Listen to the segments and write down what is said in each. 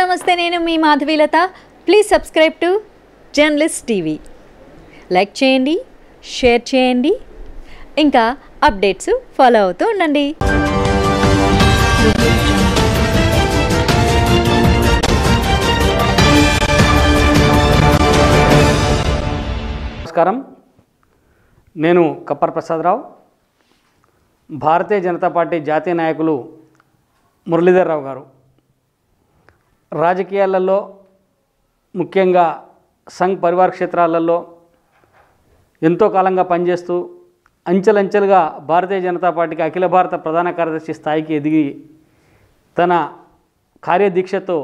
నమస్తే నేను మీ Madhavilatha. Please subscribe to journalist TV. Like చేయండి, షేర్ చేయండి, ఇంకా అప్డేట్స్ ఫాలో అవుతూ ఉండండి. నమస్కారం, నేను కప్పర్ ప్రసాదరావు. భారతీయ జనతా పార్టీ జాతీయ నాయకులు మురళీధర్ రావు గారు రాజకీయాలలో, ముఖ్యంగా సంఘ్ పరివార్ క్షేత్రాలలో ఎంతో కాలంగా పనిచేస్తూ అంచెలంచెలుగా భారతీయ జనతా పార్టీకి అఖిల భారత ప్రధాన కార్యదర్శి స్థాయికి ఎదిగి తన కార్యదీక్షతో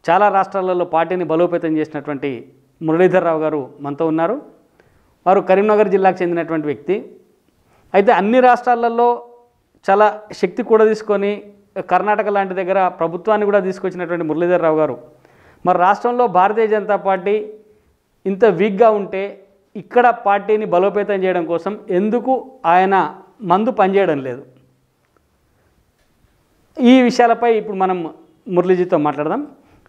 చాలా రాష్ట్రాలలో పార్టీని బలోపేతం చేసినటువంటి మురళీధర్ రావు గారు మనతో ఉన్నారు. వారు కరీంనగర్ జిల్లాకు చెందినటువంటి వ్యక్తి. అయితే అన్ని రాష్ట్రాలలో చాలా శక్తి కూడా తీసుకొని కర్ణాటక లాంటి దగ్గర ప్రభుత్వాన్ని కూడా తీసుకొచ్చినటువంటి మురళీధర్ రావు గారు మరి రాష్ట్రంలో భారతీయ జనతా పార్టీ ఇంత వీక్గా ఉంటే ఇక్కడ పార్టీని బలోపేతం చేయడం కోసం ఎందుకు ఆయన మందు పనిచేయడం లేదు? ఈ విషయాలపై ఇప్పుడు మనం మురళీజీతో మాట్లాడదాం.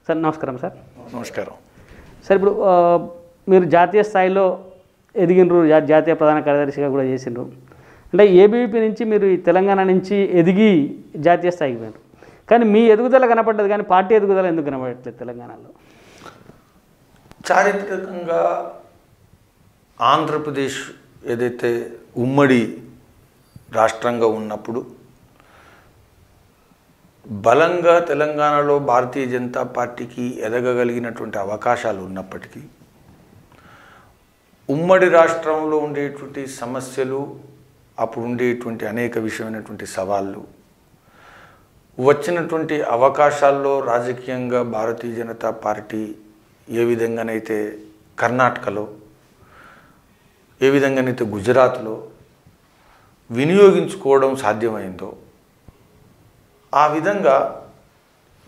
సార్ నమస్కారం. సార్ నమస్కారం. సార్, ఇప్పుడు మీరు జాతీయ స్థాయిలో ఎదిగినరు, జాతీయ ప్రధాన కార్యదర్శిగా కూడా చేసినారు. అంటే ఏబీవీపీ నుంచి మీరు ఈ తెలంగాణ నుంచి ఎదిగి జాతీయ స్థాయికి పోయినారు. కానీ మీ ఎదుగుదల కనపడ్డది, కానీ పార్టీ ఎదుగుదల ఎందుకు కనపడట్లేదు తెలంగాణలో? చారిత్రకంగా ఆంధ్రప్రదేశ్ ఏదైతే ఉమ్మడి రాష్ట్రంగా ఉన్నప్పుడు బలంగా తెలంగాణలో భారతీయ జనతా పార్టీకి ఎదగగలిగినటువంటి అవకాశాలు ఉన్నప్పటికీ ఉమ్మడి రాష్ట్రంలో ఉండేటువంటి సమస్యలు, అప్పుడు ఉండేటువంటి అనేక విషయమైనటువంటి సవాళ్ళు, వచ్చినటువంటి అవకాశాల్లో రాజకీయంగా భారతీయ జనతా పార్టీ ఏ విధంగానైతే కర్ణాటకలో, ఏ విధంగానైతే గుజరాత్లో వినియోగించుకోవడం సాధ్యమైందో ఆ విధంగా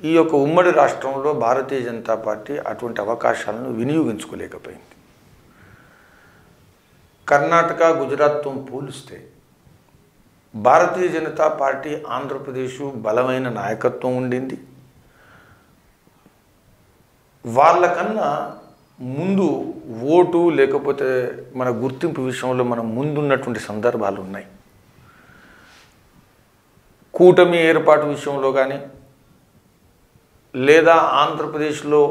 ఈ యొక్క ఉమ్మడి రాష్ట్రంలో భారతీయ జనతా పార్టీ అటువంటి అవకాశాలను వినియోగించుకోలేకపోయింది. కర్ణాటక, గుజరాత్తో పోలిస్తే భారతీయ జనతా పార్టీ ఆంధ్రప్రదేశ్ బలమైన నాయకత్వం ఉండింది. వాళ్ళకన్నా ముందు ఓటు లేకపోతే మన గుర్తింపు విషయంలో మనం ముందున్నటువంటి సందర్భాలు ఉన్నాయి. కూటమి ఏర్పాటు విషయంలో కానీ, లేదా ఆంధ్రప్రదేశ్లో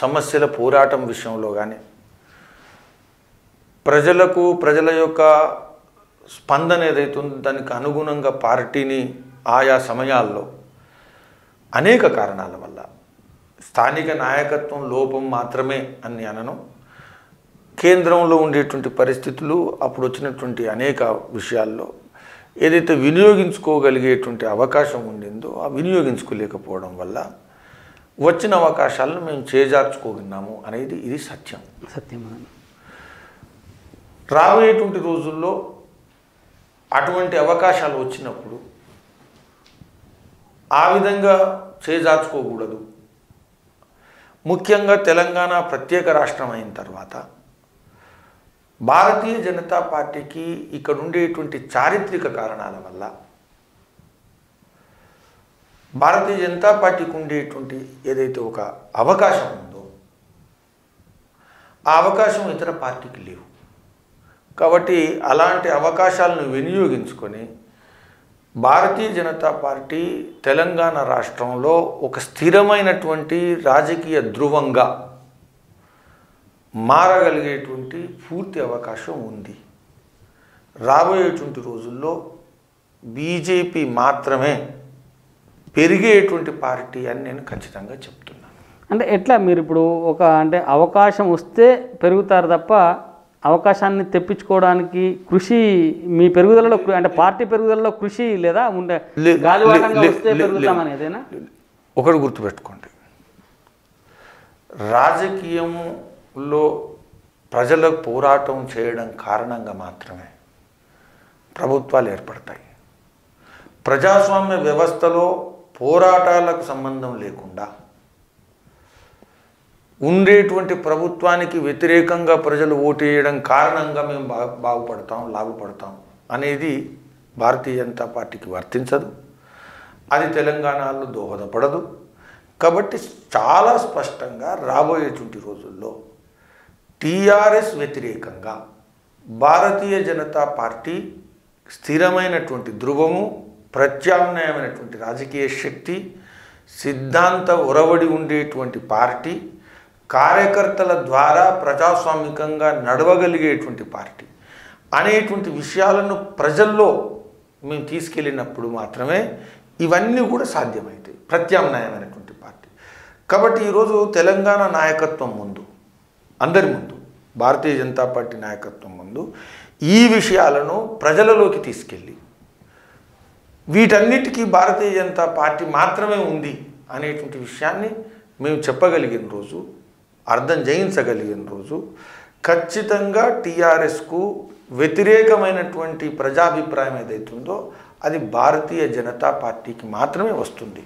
సమస్యల పోరాటం విషయంలో కానీ, ప్రజల యొక్క స్పందన ఏదైతుందో దానికి అనుగుణంగా పార్టీని ఆయా సమయాల్లో అనేక కారణాల వల్ల, స్థానిక నాయకత్వం లోపం మాత్రమే అని అనను, కేంద్రంలో ఉండేటువంటి పరిస్థితులు, అప్పుడు వచ్చినటువంటి అనేక విషయాల్లో ఏదైతే వినియోగించుకోగలిగేటువంటి అవకాశం ఉండిందో ఆ వినియోగించుకోలేకపోవడం వల్ల వచ్చిన అవకాశాలను మేము చేజార్చుకోగలిగినాము అనేది ఇది సత్యం. రాబోయేటువంటి రోజుల్లో అటువంటి అవకాశాలు వచ్చినప్పుడు ఆ విధంగా చేజార్చుకోకూడదు. ముఖ్యంగా తెలంగాణ ప్రత్యేక రాష్ట్రం అయిన తర్వాత భారతీయ జనతా పార్టీకి ఇక్కడ ఉండేటువంటి చారిత్రక కారణాల వల్ల భారతీయ జనతా పార్టీకి ఉండేటువంటి ఏదైతే ఒక అవకాశం ఉందో ఆ అవకాశం ఇతర పార్టీకి లేవు. కాబట్టి అలాంటి అవకాశాలను వినియోగించుకొని భారతీయ జనతా పార్టీ తెలంగాణ రాష్ట్రంలో ఒక స్థిరమైనటువంటి రాజకీయ ధృవంగా మారగలిగేటువంటి పూర్తి అవకాశం ఉంది. రాబోయేటువంటి రోజుల్లో బీజేపీ మాత్రమే పెరిగేటువంటి పార్టీ అని నేను ఖచ్చితంగా చెప్తున్నాను. అంటే ఎట్లా మీరు ఇప్పుడు అంటే అవకాశం వస్తే పెరుగుతారు తప్ప అవకాశాన్ని తెప్పించుకోవడానికి కృషి, మీ పెరుగుదలలో అంటే పార్టీ పెరుగుదలలో కృషి లేదా ఉండే గాలివాటంగా వస్తే పెరుగుతామనేదేనా? ఒకటి గుర్తుపెట్టుకోండి, రాజకీయంలో ప్రజలకు పోరాటం చేయడం కారణంగా మాత్రమే ప్రభుత్వాలు ఏర్పడతాయి. ప్రజాస్వామ్య వ్యవస్థలో పోరాటాలకు సంబంధం లేకుండా ఉండేటువంటి ప్రభుత్వానికి వ్యతిరేకంగా ప్రజలు ఓటు వేయడం కారణంగా మేము బాగుపడతాం, లాభపడతాం అనేది భారతీయ జనతా పార్టీకి వర్తించదు. అది తెలంగాణలో దోహదపడదు. కాబట్టి చాలా స్పష్టంగా రాబోయేటువంటి రోజుల్లో టీఆర్ఎస్ వ్యతిరేకంగా భారతీయ జనతా పార్టీ స్థిరమైనటువంటి ధృవము, ప్రత్యామ్నాయమైనటువంటి రాజకీయ శక్తి, సిద్ధాంత ఒరవడి ఉండేటువంటి పార్టీ, కార్యకర్తల ద్వారా ప్రజాస్వామికంగా నడవగలిగేటువంటి పార్టీ అనేటువంటి విషయాలను ప్రజల్లో మేము తీసుకెళ్ళినప్పుడు మాత్రమే ఇవన్నీ కూడా సాధ్యమవుతాయి. ప్రత్యామ్నాయమైనటువంటి పార్టీ. కాబట్టి ఈరోజు తెలంగాణ నాయకత్వం ముందు, అందరి ముందు, భారతీయ జనతా పార్టీ నాయకత్వం ముందు ఈ విషయాలను ప్రజలలోకి తీసుకెళ్ళి వీటన్నిటికీ భారతీయ జనతా పార్టీ మాత్రమే ఉంది అనేటువంటి విషయాన్ని మేము చెప్పగలిగిన రోజు, అర్థం చేయించగలిగిన రోజు ఖచ్చితంగా టీఆర్ఎస్కు వ్యతిరేకమైనటువంటి ప్రజాభిప్రాయం ఏదైతుందో అది భారతీయ జనతా పార్టీకి మాత్రమే వస్తుంది.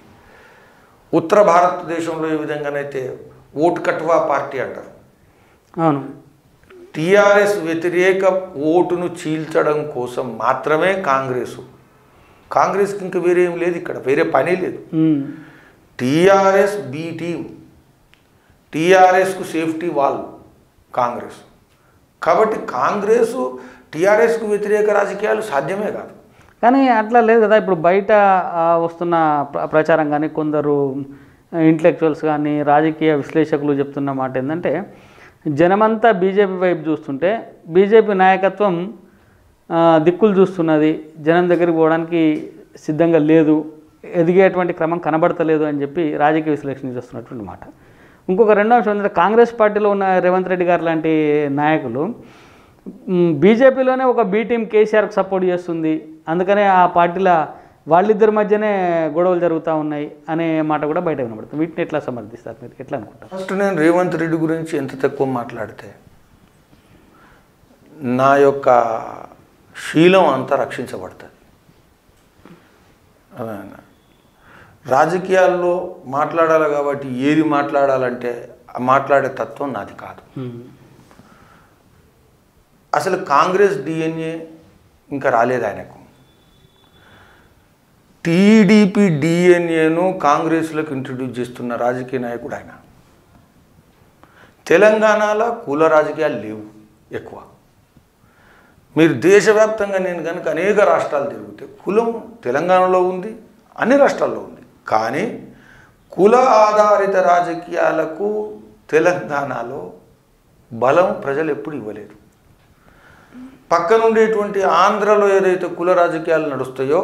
ఉత్తర భారతదేశంలో ఏ విధంగానైతే ఓటు కట్వా పార్టీ అంటారు, అవును, టీఆర్ఎస్ వ్యతిరేక ఓటును చీల్చడం కోసం మాత్రమే కాంగ్రెస్కి ఇంకా వేరే ఏం లేదు, ఇక్కడ వేరే పని లేదు. టీఆర్ఎస్ బి టీం, టీఆర్ఎస్కు సేఫ్టీ వాల్ కాంగ్రెస్. కాబట్టి కాంగ్రెసు టీఆర్ఎస్కు వ్యతిరేక రాజకీయాలు సాధ్యమే కాదు. కానీ అట్లా లేదు కదా. ఇప్పుడు బయట వస్తున్న ప్రచారం కానీ, కొందరు ఇంటలెక్చువల్స్ కానీ, రాజకీయ విశ్లేషకులు చెప్తున్న మాట ఏంటంటే, జనమంతా బీజేపీ వైపు చూస్తుంటే బీజేపీ నాయకత్వం దిక్కులు చూస్తున్నది, జనం దగ్గరికి పోవడానికి సిద్ధంగా లేదు, ఎదిగేటువంటి క్రమం కనబడతలేదు అని చెప్పి రాజకీయ విశ్లేషణ చేస్తున్నటువంటి మాట. ఇంకొక రెండో అంశం ఏంటంటే, కాంగ్రెస్ పార్టీలో ఉన్న రేవంత్ రెడ్డి గారు లాంటి నాయకులు బీజేపీలోనే ఒక బీ టీం కేసీఆర్కి సపోర్ట్ చేస్తుంది, అందుకనే ఆ పార్టీలో వాళ్ళిద్దరి మధ్యనే గొడవలు జరుగుతూ ఉన్నాయి అనే మాట కూడా బయట వినబడుతుంది. వీటిని ఎట్లా సమర్థిస్తారు మీరు, ఎట్లా అనుకుంటారు? ఫస్ట్ నేను రేవంత్ రెడ్డి గురించి ఎంత తక్కువ మాట్లాడితే నా యొక్క శీలం అంతా రక్షించబడుతుంది. రాజకీయాల్లో మాట్లాడాలి కాబట్టి ఏది మాట్లాడాలంటే మాట్లాడే తత్వం నాది కాదు. అసలు కాంగ్రెస్ డిఎన్ఏ ఇంకా రాలేదు ఆయనకు. టీడీపీ డిఎన్ఏను కాంగ్రెస్లోకి ఇంట్రడ్యూస్ చేస్తున్న రాజకీయ నాయకుడు ఆయన. తెలంగాణలో కుల రాజకీయాలు లేవు ఎక్కువ. మీరు దేశవ్యాప్తంగా నేను కనుక అనేక రాష్ట్రాలు తిరిగితే కులం తెలంగాణలో ఉంది, అన్ని రాష్ట్రాల్లో ఉంది. కానీ కుల ఆధారిత రాజకీయాలకు తెలంగాణలో బలం ప్రజలు ఎప్పుడు ఇవ్వలేదు. పక్కనుండేటువంటి ఆంధ్రలో ఏదైతే కుల రాజకీయాలు నడుస్తాయో,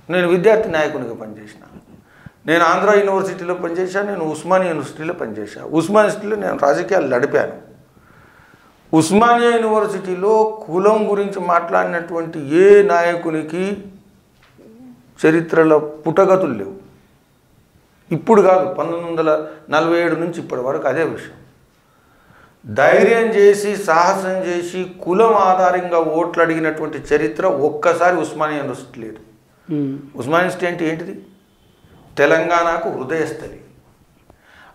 నేను విద్యార్థి నాయకునిగా పనిచేసిన, నేను ఆంధ్ర యూనివర్సిటీలో పనిచేశాను, నేను ఉస్మానియా యూనివర్సిటీలో పనిచేశాను. ఉస్మానియా యూనివర్సిటీలో నేను రాజకీయాలు నడిపాను. ఉస్మానియా యూనివర్సిటీలో కులం గురించి మాట్లాడినటువంటి ఏ నాయకునికి చరిత్రలో పుటగతులు లేవు. ఇప్పుడు కాదు, 1947 నుంచి ఇప్పటి వరకు అదే విషయం. ధైర్యం చేసి, సాహసం చేసి కులం ఆధారంగా ఓట్లు అడిగినటువంటి చరిత్ర ఒక్కసారి ఉస్మానియా యూనివర్సిటీ లేదు. ఉస్మానియా యూనివర్సిటీ అంటే ఏంటిది? తెలంగాణకు హృదయస్థలి.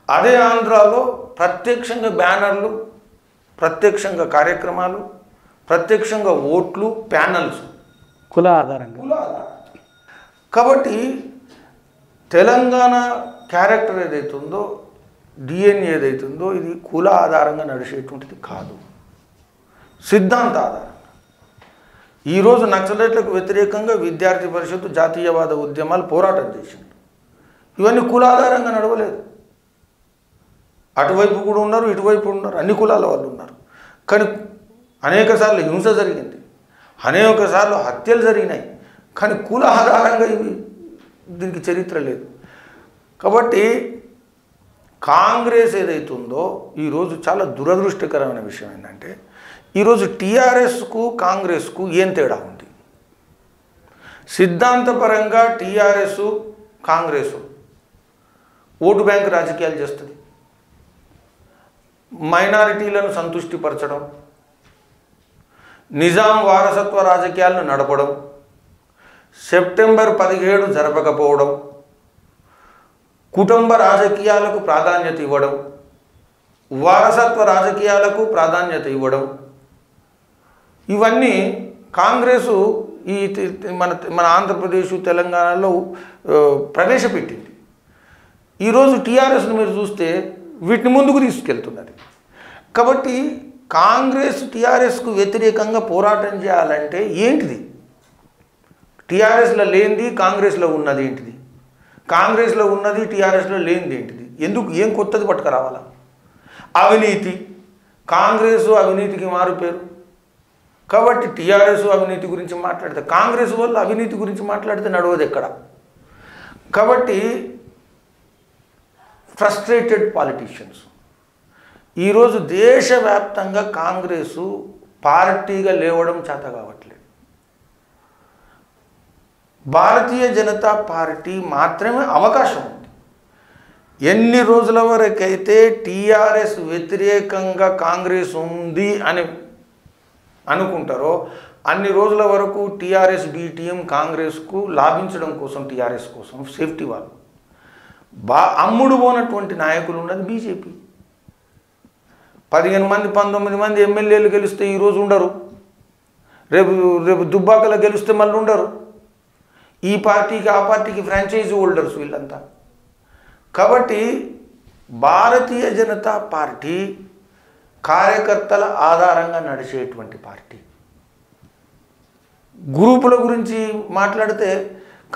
అదే ఆంధ్రాలో ప్రత్యక్షంగా బ్యానర్లు, ప్రత్యక్షంగా కార్యక్రమాలు, ప్రత్యక్షంగా ఓట్లు, ప్యానల్స్ కుల ఆధారంగా. కాబట్టి తెలంగాణ క్యారెక్టర్ ఏదైతుందో, డిఎన్ఏ ఏదైతుందో, ఇది కుల ఆధారంగా నడిచేటువంటిది కాదు, సిద్ధాంత ఆధారంగా. ఈరోజు నక్సలైట్లకు వ్యతిరేకంగా విద్యార్థి పరిషత్తు, జాతీయవాద ఉద్యమాలు పోరాటం చేసింది. ఇవన్నీ కుల ఆధారంగా నడవలేదు. అటువైపు కూడా ఉన్నారు, ఇటువైపు ఉన్నారు, అన్ని కులాల వాళ్ళు ఉన్నారు. కానీ అనేకసార్లు హింస జరిగింది, అనేకసార్లు హత్యలు జరిగినాయి. కానీ కుల ఆధారంగా దీనికి చరిత్ర లేదు. కాబట్టి కాంగ్రెస్ ఏదైతుందో ఈరోజు చాలా దురదృష్టకరమైన విషయం ఏంటంటే, ఈరోజు టీఆర్ఎస్కు కాంగ్రెస్కు ఏం తేడా ఉంది? సిద్ధాంతపరంగా టీఆర్ఎస్ కాంగ్రెస్ ఓటు బ్యాంక్ రాజకీయాలు చేస్తుంది, మైనారిటీలను సంతుష్టిపరచడం, నిజాం వారసత్వ రాజకీయాలను నడపడం, సెప్టెంబర్ 17 జరపకపోవడం, కుటుంబ రాజకీయాలకు ప్రాధాన్యత ఇవ్వడం, వారసత్వ రాజకీయాలకు ప్రాధాన్యత ఇవ్వడం, ఇవన్నీ కాంగ్రెసు మన ఆంధ్రప్రదేశ్, తెలంగాణలో ప్రవేశపెట్టింది. ఈరోజు టీఆర్ఎస్ను మీరు చూస్తే వీటిని ముందుకు తీసుకెళ్తున్నది. కాబట్టి కాంగ్రెస్ టీఆర్ఎస్కు వ్యతిరేకంగా పోరాటం చేయాలంటే ఏంటిది? టీఆర్ఎస్లో లేనిది కాంగ్రెస్లో ఉన్నది ఏంటిది? కాంగ్రెస్లో ఉన్నది టీఆర్ఎస్లో లేనిది ఏంటిది? ఎందుకు ఏం కొత్తది పట్టుకురావాలా? అవినీతి. కాంగ్రెసు అవినీతికి మారుపేరు. కాబట్టి టీఆర్ఎస్ అవినీతి గురించి మాట్లాడితే, కాంగ్రెస్ వాళ్ళు అవినీతి గురించి మాట్లాడితే నడవదు ఎక్కడ. కాబట్టి ఫ్రస్ట్రేటెడ్ పాలిటీషియన్స్ ఈరోజు దేశవ్యాప్తంగా కాంగ్రెసు పార్టీగా లేవడం చేత కావట్లేదు. భారతీయ జనతా పార్టీ మాత్రమే అవకాశం ఉంది. ఎన్ని రోజుల వరకైతే టీఆర్ఎస్ వ్యతిరేకంగా కాంగ్రెస్ ఉంది అని అనుకుంటారో అన్ని రోజుల వరకు టీఆర్ఎస్ బీటీఎం కాంగ్రెస్కు లాభించడం కోసం, టీఆర్ఎస్ కోసం సేఫ్టీ వాళ్ళు అమ్ముడు పోనటువంటి నాయకులు ఉన్నది బీజేపీ. 15 మంది 19 మంది ఎమ్మెల్యేలు గెలిస్తే ఈరోజు ఉండరు, రేపు దుబ్బాకలో గెలిస్తే మళ్ళీ ఉండరు. ఈ పార్టీకి ఆ పార్టీకి ఫ్రాంచైజీ హోల్డర్స్ వీళ్ళంతా. కాబట్టి భారతీయ జనతా పార్టీ కార్యకర్తల ఆధారంగా నడిచేటువంటి పార్టీ. గ్రూపుల గురించి మాట్లాడితే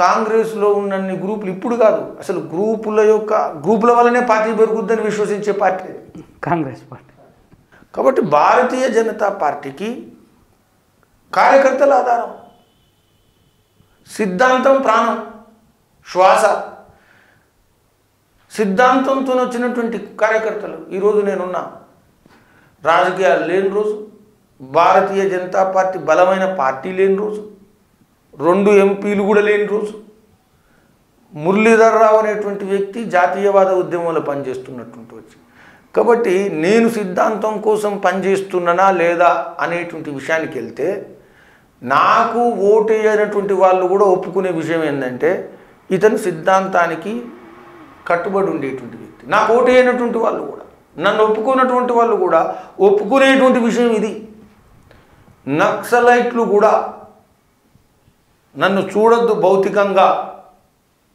కాంగ్రెస్లో ఉన్నన్ని గ్రూపులు ఇప్పుడు కాదు, అసలు గ్రూపుల వల్లనే పార్టీ పెరుగుద్దని విశ్వసించే పార్టీ కాంగ్రెస్ పార్టీ. కాబట్టి భారతీయ జనతా పార్టీకి కార్యకర్తల ఆధారం, సిద్ధాంతం ప్రాణం, శ్వాస. సిద్ధాంతంతో వచ్చినటువంటి కార్యకర్తలు. ఈరోజు నేనున్నా, రాజకీయాలు లేని రోజు, భారతీయ జనతా పార్టీ బలమైన పార్టీ లేని రోజు, 2 ఎంపీలు కూడా లేని రోజు, మురళీధర్ రావు అనేటువంటి వ్యక్తి జాతీయవాద ఉద్యమంలో పనిచేస్తున్నటువంటి వచ్చి. కాబట్టి నేను సిద్ధాంతం కోసం పనిచేస్తున్నానా లేదా అనేటువంటి విషయానికి వెళ్తే, నాకు ఓటు వేయనటువంటి వాళ్ళు కూడా ఒప్పుకునే విషయం ఏంటంటే ఇతను సిద్ధాంతానికి కట్టుబడి ఉండేటువంటి వ్యక్తి. నాకు ఓటు వేయనటువంటి వాళ్ళు కూడా, నన్ను ఒప్పుకున్నటువంటి వాళ్ళు కూడా ఒప్పుకునేటువంటి విషయం ఇది. నక్సలైట్లు కూడా నన్ను చూడొద్దు భౌతికంగా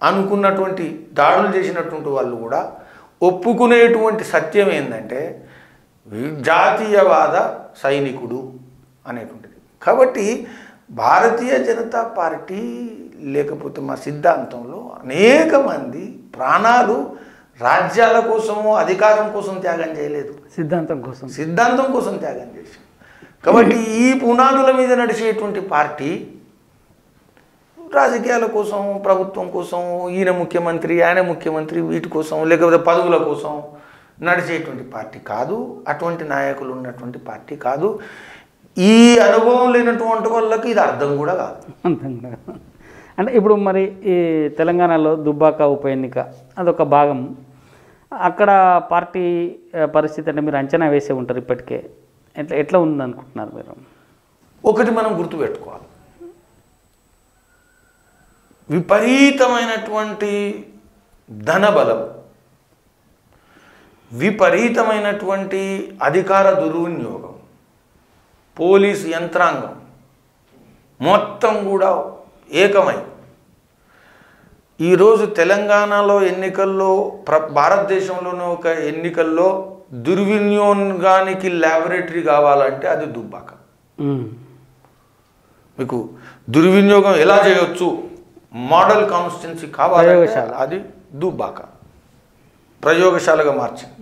అనుకున్నటువంటి దాడులు చేసినటువంటి వాళ్ళు కూడా ఒప్పుకునేటువంటి సత్యం ఏంటంటే జాతీయవాద సైనికుడు అనేటువంటిది. కాబట్టి భారతీయ జనతా పార్టీ లేకపోతే మా సిద్ధాంతంలో అనేక మంది ప్రాణాలు రాజ్యాల కోసము అధికారం కోసం త్యాగం చేయలేదు, సిద్ధాంతం కోసం త్యాగం చేశారు. కాబట్టి ఈ పునాదుల మీద నడిచేటువంటి పార్టీ రాజకీయాల కోసం, ప్రభుత్వం కోసం, ఈయన ముఖ్యమంత్రి ఆయన ముఖ్యమంత్రి వీటి కోసం లేకపోతే పదవుల కోసం నడిచేటువంటి పార్టీ కాదు. అటువంటి నాయకులు ఉన్నటువంటి పార్టీ కాదు. ఈ అనుభవం లేనటువంటి వాళ్ళకి ఇది అర్థం కూడా కాదు. అంటే ఇప్పుడు మరి ఈ తెలంగాణలో దుబ్బాక ఉప ఎన్నిక అదొక భాగం. అక్కడ పార్టీ పరిస్థితి అంటే మీరు అంచనా వేసే ఉంటారు ఇప్పటికే, ఎట్లా ఉందనుకుంటున్నారు మీరు? ఒకటి మనం గుర్తుపెట్టుకోవాలి, విపరీతమైనటువంటి ధనబలం, విపరీతమైనటువంటి అధికార దుర్వినియోగం, పోలీసు యంత్రాంగం మొత్తం కూడా ఏకమై ఈరోజు తెలంగాణలో ఎన్నికల్లో భారతదేశంలోనే ఒక ఎన్నికల్లో దుర్వినియోగానికి ల్యాబొరేటరీ కావాలంటే అది దుబ్బాక. మీకు దుర్వినియోగం ఎలా చేయవచ్చు, మోడల్ కాన్స్టిట్యున్సీ కావాలంటే అది దుబ్బాక ప్రయోగశాలగా మార్చింది.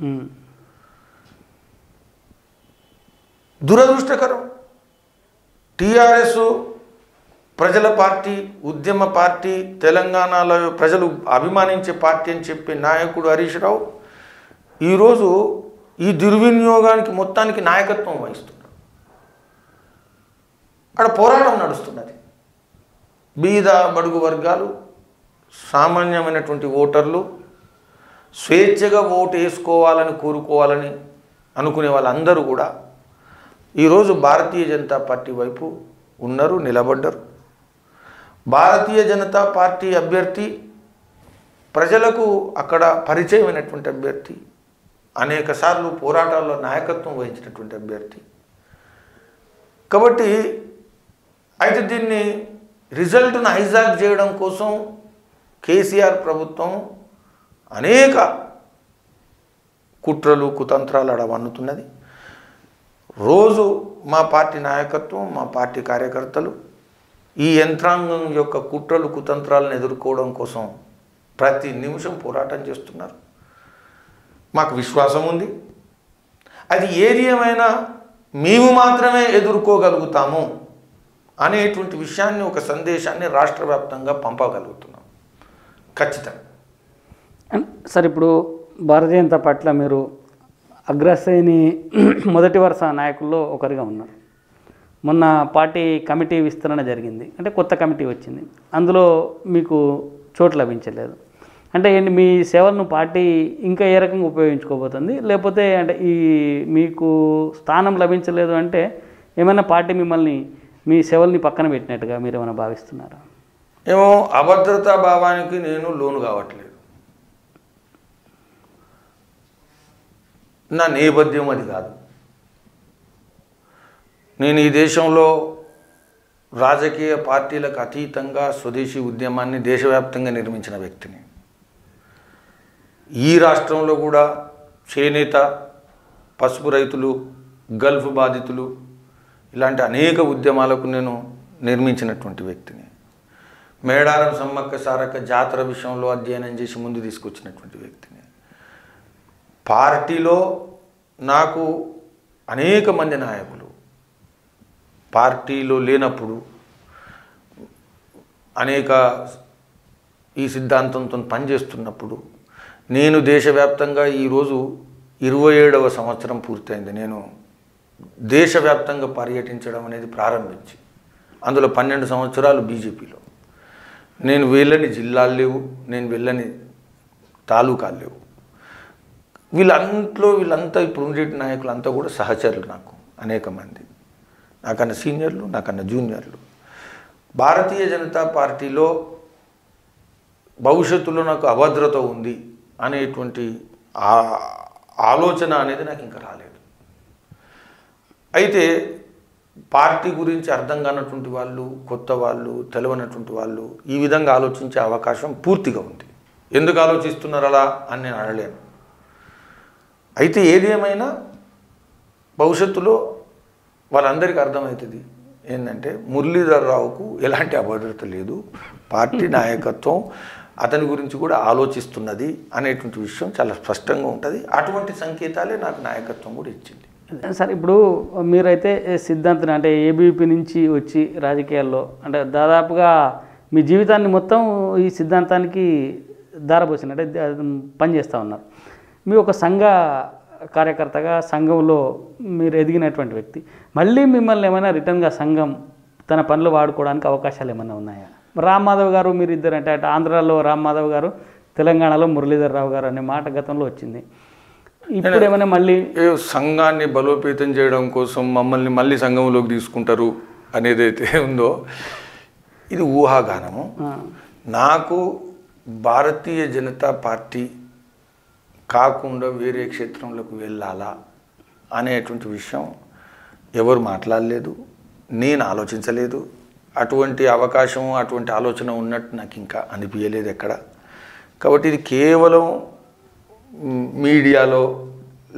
దురదృష్టకరం. టీఆర్ఎస్ ప్రజల పార్టీ, ఉద్యమ పార్టీ, తెలంగాణలో ప్రజలు అభిమానించే పార్టీ అని చెప్పే నాయకుడు హరీష్ రావు ఈరోజు ఈ దుర్వినియోగానికి మొత్తానికి నాయకత్వం వహిస్తున్నాడు. అక్కడ పోరాటం నడుస్తున్నది. బీద బడుగు వర్గాలు, సామాన్యమైనటువంటి ఓటర్లు స్వేచ్ఛగా ఓటు వేసుకోవాలని కోరుకోవాలని అనుకునే వాళ్ళందరూ కూడా ఈరోజు భారతీయ జనతా పార్టీ వైపు ఉన్నారు, నిలబడ్డారు. భారతీయ జనతా పార్టీ అభ్యర్థి ప్రజలకు అక్కడ పరిచయమైనటువంటి అభ్యర్థి, అనేక సార్లు పోరాటాల్లో నాయకత్వం వహించినటువంటి అభ్యర్థి. కాబట్టి అయితే దీన్ని రిజల్ట్ను హైజాక్ చేయడం కోసం కేసీఆర్ ప్రభుత్వం అనేక కుట్రలు కుతంత్రాలు అడవన్నుతున్నది. రోజు మా పార్టీ నాయకత్వం, మా పార్టీ కార్యకర్తలు ఈ యంత్రాంగం యొక్క కుట్రలు కుతంత్రాలను ఎదుర్కోవడం కోసం ప్రతి నిమిషం పోరాటం చేస్తున్నారు. మాకు విశ్వాసం ఉంది, అది ఏది ఏమైనా మేము మాత్రమే ఎదుర్కోగలుగుతాము అనేటువంటి విషయాన్ని, ఒక సందేశాన్ని రాష్ట్ర వ్యాప్తంగా పంపగలుగుతున్నాం ఖచ్చితంగా. సార్, ఇప్పుడు భారతీయ జనతా పార్టీలో మీరు అగ్రశ్రేణి మొదటి వరుస నాయకుల్లో ఒకరిగా ఉన్నారు. మొన్న పార్టీ కమిటీ విస్తరణ జరిగింది, అంటే కొత్త కమిటీ వచ్చింది, అందులో మీకు చోటు లభించలేదు. అంటే ఏంటి, మీ సేవలను పార్టీ ఇంకా ఏ రకంగా ఉపయోగించుకోబోతుంది, లేకపోతే అంటే ఈ మీకు స్థానం లభించలేదు అంటే ఏమైనా పార్టీ మిమ్మల్ని మీ సేవల్ని పక్కన పెట్టినట్టుగా మీరు ఏమైనా భావిస్తున్నారా? ఏమో అభద్రతా భావానికి నేను లోను కావట్లేదు. నా నేపథ్యం అది కాదు. నేను ఈ దేశంలో రాజకీయ పార్టీలకు అతీతంగా స్వదేశీ ఉద్యమాన్ని దేశవ్యాప్తంగా నిర్మించిన వ్యక్తిని. ఈ రాష్ట్రంలో కూడా చేనేత, పసుపు రైతులు, గల్ఫ్ బాధితులు ఇలాంటి అనేక ఉద్యమాలకు నేను నిర్మించినటువంటి వ్యక్తిని. మేడారం సమ్మక్క సారక్క జాతర విషయంలో అధ్యయనం చేసి ముందు తీసుకొచ్చినటువంటి వ్యక్తిని. పార్టీలో నాకు అనేక మంది నాయకులు పార్టీలో లేనప్పుడు అనేక ఈ సిద్ధాంతంతో పనిచేస్తున్నప్పుడు, నేను దేశవ్యాప్తంగా ఈరోజు 27వ సంవత్సరం పూర్తయింది నేను దేశవ్యాప్తంగా పర్యటించడం అనేది ప్రారంభించి. అందులో 12 సంవత్సరాలు బీజేపీలో. నేను వెళ్ళని జిల్లాలు లేవు, నేను వెళ్ళని తాలూకాలు లేవు. వీళ్ళంతా ఇప్పుడు ఉండే నాయకులంతా కూడా సహచరులు నాకు, అనేక మంది, నాకన్నా సీనియర్లు, నాకన్నా జూనియర్లు. భారతీయ జనతా పార్టీలో భవిష్యత్తులో నాకు అభద్రత ఉంది అనేటువంటి ఆలోచన అనేది నాకు ఇంకా రాలేదు. అయితే పార్టీ గురించి అర్థం కానటువంటి వాళ్ళు, కొత్త వాళ్ళు, తెలియనటువంటి వాళ్ళు ఈ విధంగా ఆలోచించే అవకాశం పూర్తిగా ఉంది. ఎందుకు ఆలోచిస్తున్నారు అలా అని నేను అనలేను. అయితే ఏది ఏమైనా భవిష్యత్తులో వాళ్ళందరికీ అర్థమవుతుంది ఏంటంటే మురళీధర్ రావుకు ఎలాంటి అభద్రత లేదు, పార్టీ నాయకత్వం అతని గురించి కూడా ఆలోచిస్తున్నది అనేటువంటి విషయం చాలా స్పష్టంగా ఉంటుంది. అటువంటి సంకేతాలే నాకు నాయకత్వం కూడా ఇచ్చింది. సార్, ఇప్పుడు మీరైతే సిద్ధాంతం అంటే ఏబీపీ నుంచి వచ్చి రాజకీయాల్లో అంటే దాదాపుగా మీ జీవితాన్ని మొత్తం ఈ సిద్ధాంతానికి దారపోసిన అంటే పనిచేస్తూ ఉన్నారు. మీ ఒక సంఘ కార్యకర్తగా సంఘంలో మీరు ఎదిగినటువంటి వ్యక్తి, మళ్ళీ మిమ్మల్ని ఏమైనా రిటర్న్గా సంఘం తన పనులు వాడుకోవడానికి అవకాశాలు ఏమైనా ఉన్నాయా? రామ్ మాధవ్ గారు మీరు ఇద్దరు అంటే అటు ఆంధ్రాలో రామ్ మాధవ్ గారు, తెలంగాణలో మురళీధర్ రావు గారు అనే మాట గతంలో వచ్చింది. ఇప్పుడు ఏమైనా మళ్ళీ సంఘాన్ని బలోపేతం చేయడం కోసం మమ్మల్ని మళ్ళీ సంఘంలోకి తీసుకుంటారు అనేది అయితే ఉందో ఇది ఊహాగానము. నాకు భారతీయ జనతా పార్టీ కాకుండా వేరే క్షేత్రంలోకి వెళ్ళాలా అనేటువంటి విషయం ఎవరు మాట్లాడలేదు, నేను ఆలోచించలేదు. అటువంటి అవకాశం, అటువంటి ఆలోచన ఉన్నట్టు నాకు ఇంకా అనిపించలేదు ఎక్కడ. కాబట్టి ఇది కేవలం మీడియాలో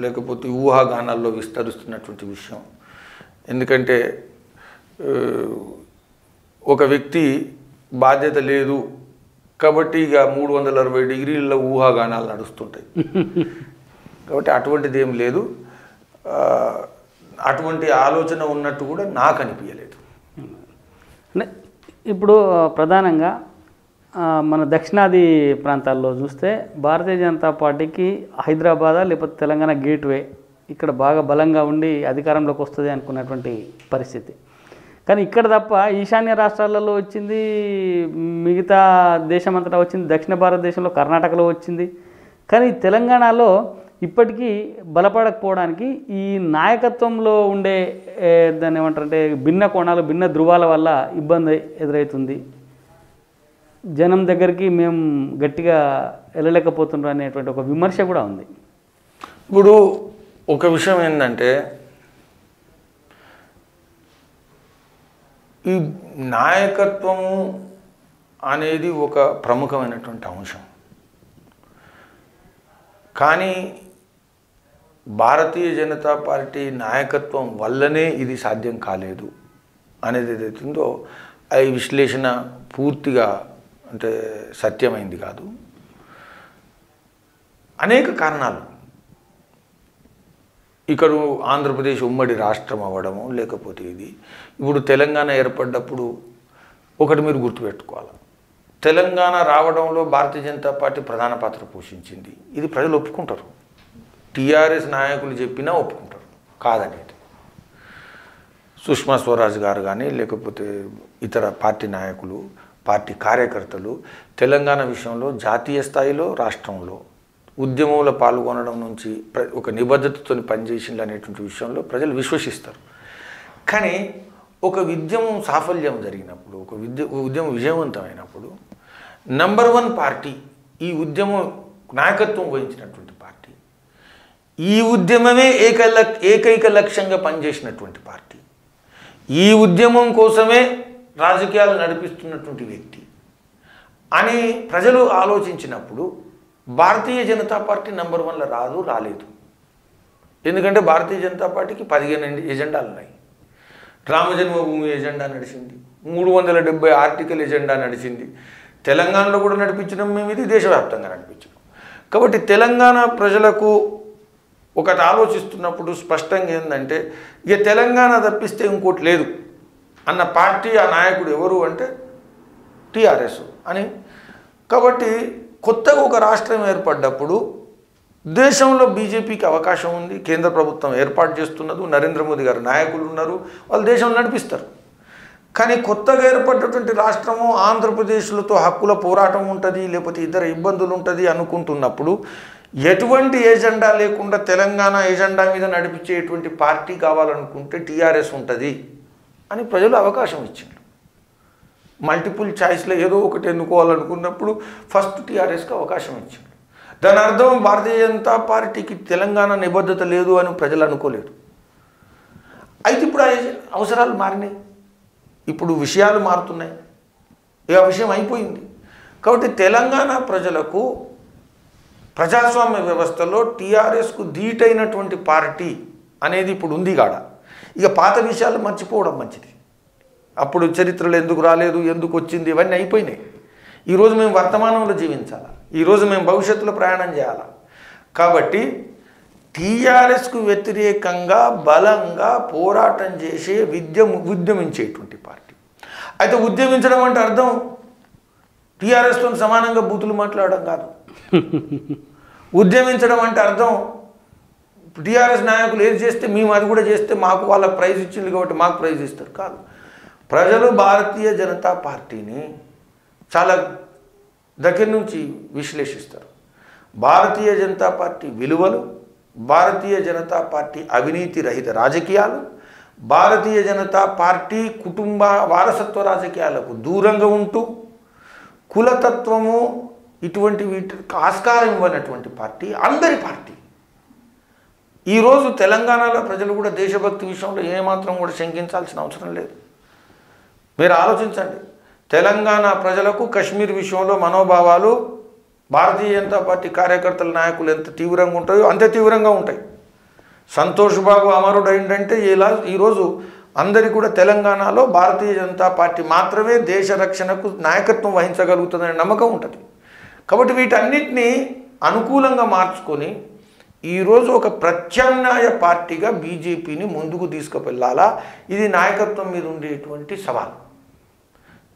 లేకపోతే ఊహాగానాల్లో విస్తరిస్తున్నటువంటి విషయం. ఎందుకంటే ఒక వ్యక్తి బాధ్యత లేదు కాబట్టి ఇక 360 డిగ్రీల ఊహాగానాలు నడుస్తుంటాయి. కాబట్టి అటువంటిది ఏం లేదు, అటువంటి ఆలోచన ఉన్నట్టు కూడా నాకు అనిపించలేదు. అంటే ఇప్పుడు ప్రధానంగా మన దక్షిణాది ప్రాంతాల్లో చూస్తే భారతీయ జనతా పార్టీకి హైదరాబాద్ లేకపోతే తెలంగాణ గేట్వే ఇక్కడ బాగా బలంగా ఉండి అధికారంలోకి వస్తుంది అనుకున్నటువంటి పరిస్థితి. కానీ ఇక్కడ తప్ప ఈశాన్య రాష్ట్రాలలో వచ్చింది, మిగతా దేశమంతటా వచ్చింది, దక్షిణ భారతదేశంలో కర్ణాటకలో వచ్చింది. కానీ తెలంగాణలో ఇప్పటికీ బలపడకపోవడానికి ఈ నాయకత్వంలో ఉండే దాన్ని ఏమంటారంటే భిన్న కోణాలు, భిన్న ధృవాల వల్ల ఇబ్బంది ఎదురవుతుంది. జనం దగ్గరికి మేము గట్టిగా వెళ్ళలేకపోతున్నాం అనేటువంటి ఒక విమర్శ కూడా ఉంది. ఇప్పుడు ఒక విషయం ఏంటంటే ఈ నాయకత్వము అనేది ఒక ప్రముఖమైనటువంటి అంశం. కానీ భారతీయ జనతా పార్టీ నాయకత్వం వల్లనే ఇది సాధ్యం కాలేదు అనేది ఏదైతుందో ఈ విశ్లేషణ పూర్తిగా అంటే సత్యమైంది కాదు. అనేక కారణాలు. ఇక్కడ ఆంధ్రప్రదేశ్ ఉమ్మడి రాష్ట్రం అవ్వడము, లేకపోతే ఇది ఇప్పుడు తెలంగాణ ఏర్పడ్డప్పుడు ఒకటి మీరు గుర్తుపెట్టుకోవాలి, తెలంగాణ రావడంలో భారతీయ జనతా పార్టీ ప్రధాన పాత్ర పోషించింది. ఇది ప్రజలు ఒప్పుకుంటారు. టీఆర్ఎస్ నాయకులు చెప్పినా ఒప్పుకుంటారు కాదనేది. సుష్మా స్వరాజ్ గారు కానీ లేకపోతే ఇతర పార్టీ నాయకులు, పార్టీ కార్యకర్తలు తెలంగాణ విషయంలో జాతీయ స్థాయిలో రాష్ట్రంలో ఉద్యమంలో పాల్గొనడం నుంచి ఒక నిబద్ధతతో పనిచేసింది అనేటువంటి విషయంలో ప్రజలు విశ్వసిస్తారు. కానీ ఒక ఉద్యమం సాఫల్యం జరిగినప్పుడు, ఒక ఉద్యమం విజయవంతమైనప్పుడు నంబర్ 1 పార్టీ, ఈ ఉద్యమం నాయకత్వం వహించినటువంటి పార్టీ, ఈ ఉద్యమమే ఏకైక లక్ష్యంగా పనిచేసినటువంటి పార్టీ, ఈ ఉద్యమం కోసమే రాజకీయాలు నడిపిస్తున్నటువంటి వ్యక్తి అని ప్రజలు ఆలోచించినప్పుడు భారతీయ జనతా పార్టీ నంబర్ 1లో రాలేదు. ఎందుకంటే భారతీయ జనతా పార్టీకి 15 ఎజెండాలు ఉన్నాయి. రామజన్మభూమి ఎజెండా నడిచింది, 370 ఆర్టికల్ ఎజెండా నడిచింది. తెలంగాణలో కూడా నడిపించడం మేము, ఇది దేశవ్యాప్తంగా నడిపించడం. కాబట్టి తెలంగాణ ప్రజలకు ఒకటి ఆలోచిస్తున్నప్పుడు స్పష్టంగా ఏంటంటే ఇక తెలంగాణ తప్పిస్తే ఇంకోటి లేదు అన్న పార్టీ, ఆ నాయకుడు ఎవరు అంటే టీఆర్ఎస్ అని. కాబట్టి కొత్తగా ఒక రాష్ట్రం ఏర్పడ్డప్పుడు దేశంలో బీజేపీకి అవకాశం ఉంది, కేంద్ర ప్రభుత్వం ఏర్పాటు చేస్తున్నది, నరేంద్ర మోదీ గారు నాయకులు ఉన్నారు, వాళ్ళు దేశం నడిపిస్తారు. కానీ కొత్తగా ఏర్పడ్డటువంటి రాష్ట్రము ఆంధ్రప్రదేశ్లతో హక్కుల పోరాటం ఉంటుంది, లేకపోతే ఇతర ఇబ్బందులు ఉంటుంది అనుకుంటున్నప్పుడు ఎటువంటి ఎజెండా లేకుండా తెలంగాణ ఎజెండా మీద నడిపించేటువంటి పార్టీ కావాలనుకుంటే టీఆర్ఎస్ ఉంటుంది అని ప్రజలు అవకాశం ఇచ్చిండ్రు. మల్టిపుల్ చాయిస్లో ఏదో ఒకటి ఎన్నుకోవాలనుకున్నప్పుడు ఫస్ట్ టీఆర్ఎస్కి అవకాశం ఇచ్చిండ్రు. దాని అర్థం భారతీయ జనతా పార్టీకి తెలంగాణ నిబద్ధత లేదు అని ప్రజలు అనుకోలేదు. అయితే ఇప్పుడు అవసరాలు మారినాయి, ఇప్పుడు విషయాలు మారుతున్నాయి, ఇక విషయం అయిపోయింది. కాబట్టి తెలంగాణ ప్రజలకు ప్రజాస్వామ్య వ్యవస్థలో టీఆర్ఎస్కు ధీటైనటువంటి పార్టీ అనేది ఇప్పుడు ఉంది కాడ. ఇక పాత విషయాలు మర్చిపోవడం మంచిది. అప్పుడు చరిత్రలో ఎందుకు రాలేదు, ఎందుకు వచ్చింది, ఇవన్నీ అయిపోయినాయి. ఈరోజు మేము వర్తమానంలో జీవించాలా, ఈరోజు మేము భవిష్యత్తులో ప్రయాణం చేయాలా. కాబట్టి టీఆర్ఎస్కు వ్యతిరేకంగా బలంగా పోరాటం చేసే ఉద్యమించేటువంటి పార్టీ. అయితే ఉద్యమించడం అంటే అర్థం టీఆర్ఎస్తో సమానంగా బూతులు మాట్లాడడం కాదు. ఉద్యమించడం అంటే అర్థం టీఆర్ఎస్ నాయకులు ఏది చేస్తే మేము అది కూడా చేస్తే మాకు వాళ్ళకి ప్రైజ్ ఇచ్చింది కాబట్టి మాకు ప్రైజ్ ఇస్తారు కాదు. ప్రజలు భారతీయ జనతా పార్టీని చాలా దగ్గర నుంచి విశ్లేషిస్తారు. భారతీయ జనతా పార్టీ విలువలు, భారతీయ జనతా పార్టీ అవినీతి రహిత రాజకీయాలు, భారతీయ జనతా పార్టీ కుటుంబ వారసత్వ రాజకీయాలకు దూరంగా ఉంటూ కులతత్వము ఇటువంటి వీటికి ఆస్కారం ఇవ్వనటువంటి పార్టీ, అందరి పార్టీ. ఈరోజు తెలంగాణలో ప్రజలు కూడా దేశభక్తి విషయంలో ఏమాత్రం కూడా శంకించాల్సిన అవసరం లేదు. మీరు ఆలోచించండి, తెలంగాణ ప్రజలకు కశ్మీర్ విషయంలో మనోభావాలు భారతీయ జనతా పార్టీ కార్యకర్తల నాయకులు ఎంత తీవ్రంగా ఉంటాయో అంతే తీవ్రంగా ఉంటాయి. సంతోష్ బాబు అమరుడు ఏంటంటే ఈరోజు అందరికీ కూడా తెలంగాణలో భారతీయ జనతా పార్టీ మాత్రమే దేశ రక్షణకు నాయకత్వం వహించగలుగుతుందనే నమ్మకం ఉంటుంది. కాబట్టి వీటన్నిటినీ అనుకూలంగా మార్చుకొని ఈరోజు ఒక ప్రత్యామ్నాయ పార్టీగా బీజేపీని ముందుకు తీసుకువెళ్ళాలా, ఇది నాయకత్వం మీద ఉండేటువంటి సవాల్.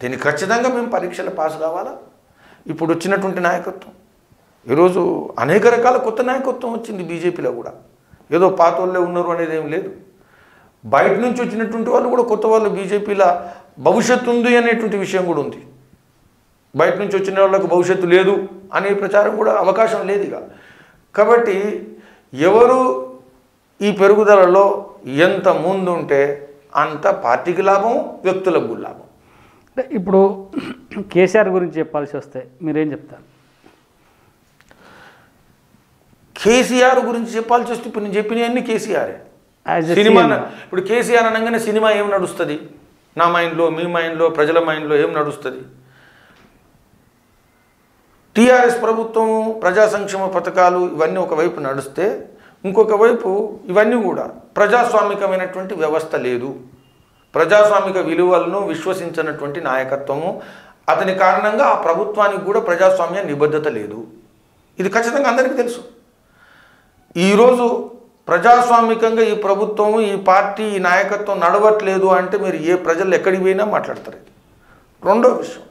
దీనికి ఖచ్చితంగా మేము పరీక్షలు పాస్ కావాలా. ఇప్పుడు వచ్చినటువంటి నాయకత్వం, ఈరోజు అనేక రకాల కొత్త నాయకత్వం వచ్చింది బీజేపీలో కూడా. ఏదో పాత వాళ్ళే ఉన్నారు అనేది ఏం లేదు. బయట నుంచి వచ్చినటువంటి వాళ్ళు కూడా కొత్త వాళ్ళు బీజేపీలో భవిష్యత్తు ఉంది అనేటువంటి విషయం కూడా ఉంది. బయట నుంచి వచ్చిన వాళ్ళకు భవిష్యత్తు లేదు అనే ప్రచారం కూడా అవకాశం లేదు ఇక. కాబట్టి ఎవరు ఈ పెరుగుదలలో ఎంత ముందు ఉంటే అంత పార్టీకి లాభం, వ్యక్తులకు కూడా లాభం. ఇప్పుడు కేసీఆర్ గురించి చెప్పాల్సి వస్తే మీరేం చెప్తారు? కేసీఆర్ గురించి చెప్పాల్సి వస్తే ఇప్పుడు నేను చెప్పినవన్నీ కేసీఆరే. సినిమా ఇప్పుడు కేసీఆర్ అనగానే సినిమా ఏం నడుస్తుంది నా మైండ్లో, మీ మైండ్లో, ప్రజల మైండ్లో ఏం నడుస్తుంది? టీఆర్ఎస్ ప్రభుత్వం ప్రజా సంక్షేమ పథకాలు ఇవన్నీ ఒకవైపు నడుస్తే ఇంకొక వైపు ఇవన్నీ కూడా ప్రజాస్వామికమైనటువంటి వ్యవస్థ లేదు, ప్రజాస్వామిక విలువలను విశ్వసించినటువంటి నాయకత్వము, అతని కారణంగా ఆ ప్రభుత్వానికి కూడా ప్రజాస్వామ్య నిబద్ధత లేదు. ఇది ఖచ్చితంగా అందరికీ తెలుసు. ఈరోజు ప్రజాస్వామికంగా ఈ ప్రభుత్వము, ఈ పార్టీ, ఈ నాయకత్వం నడవట్లేదు అంటే మీరు ఏ ప్రజలు ఎక్కడికి పోయినా మాట్లాడతారు. రెండో విషయం,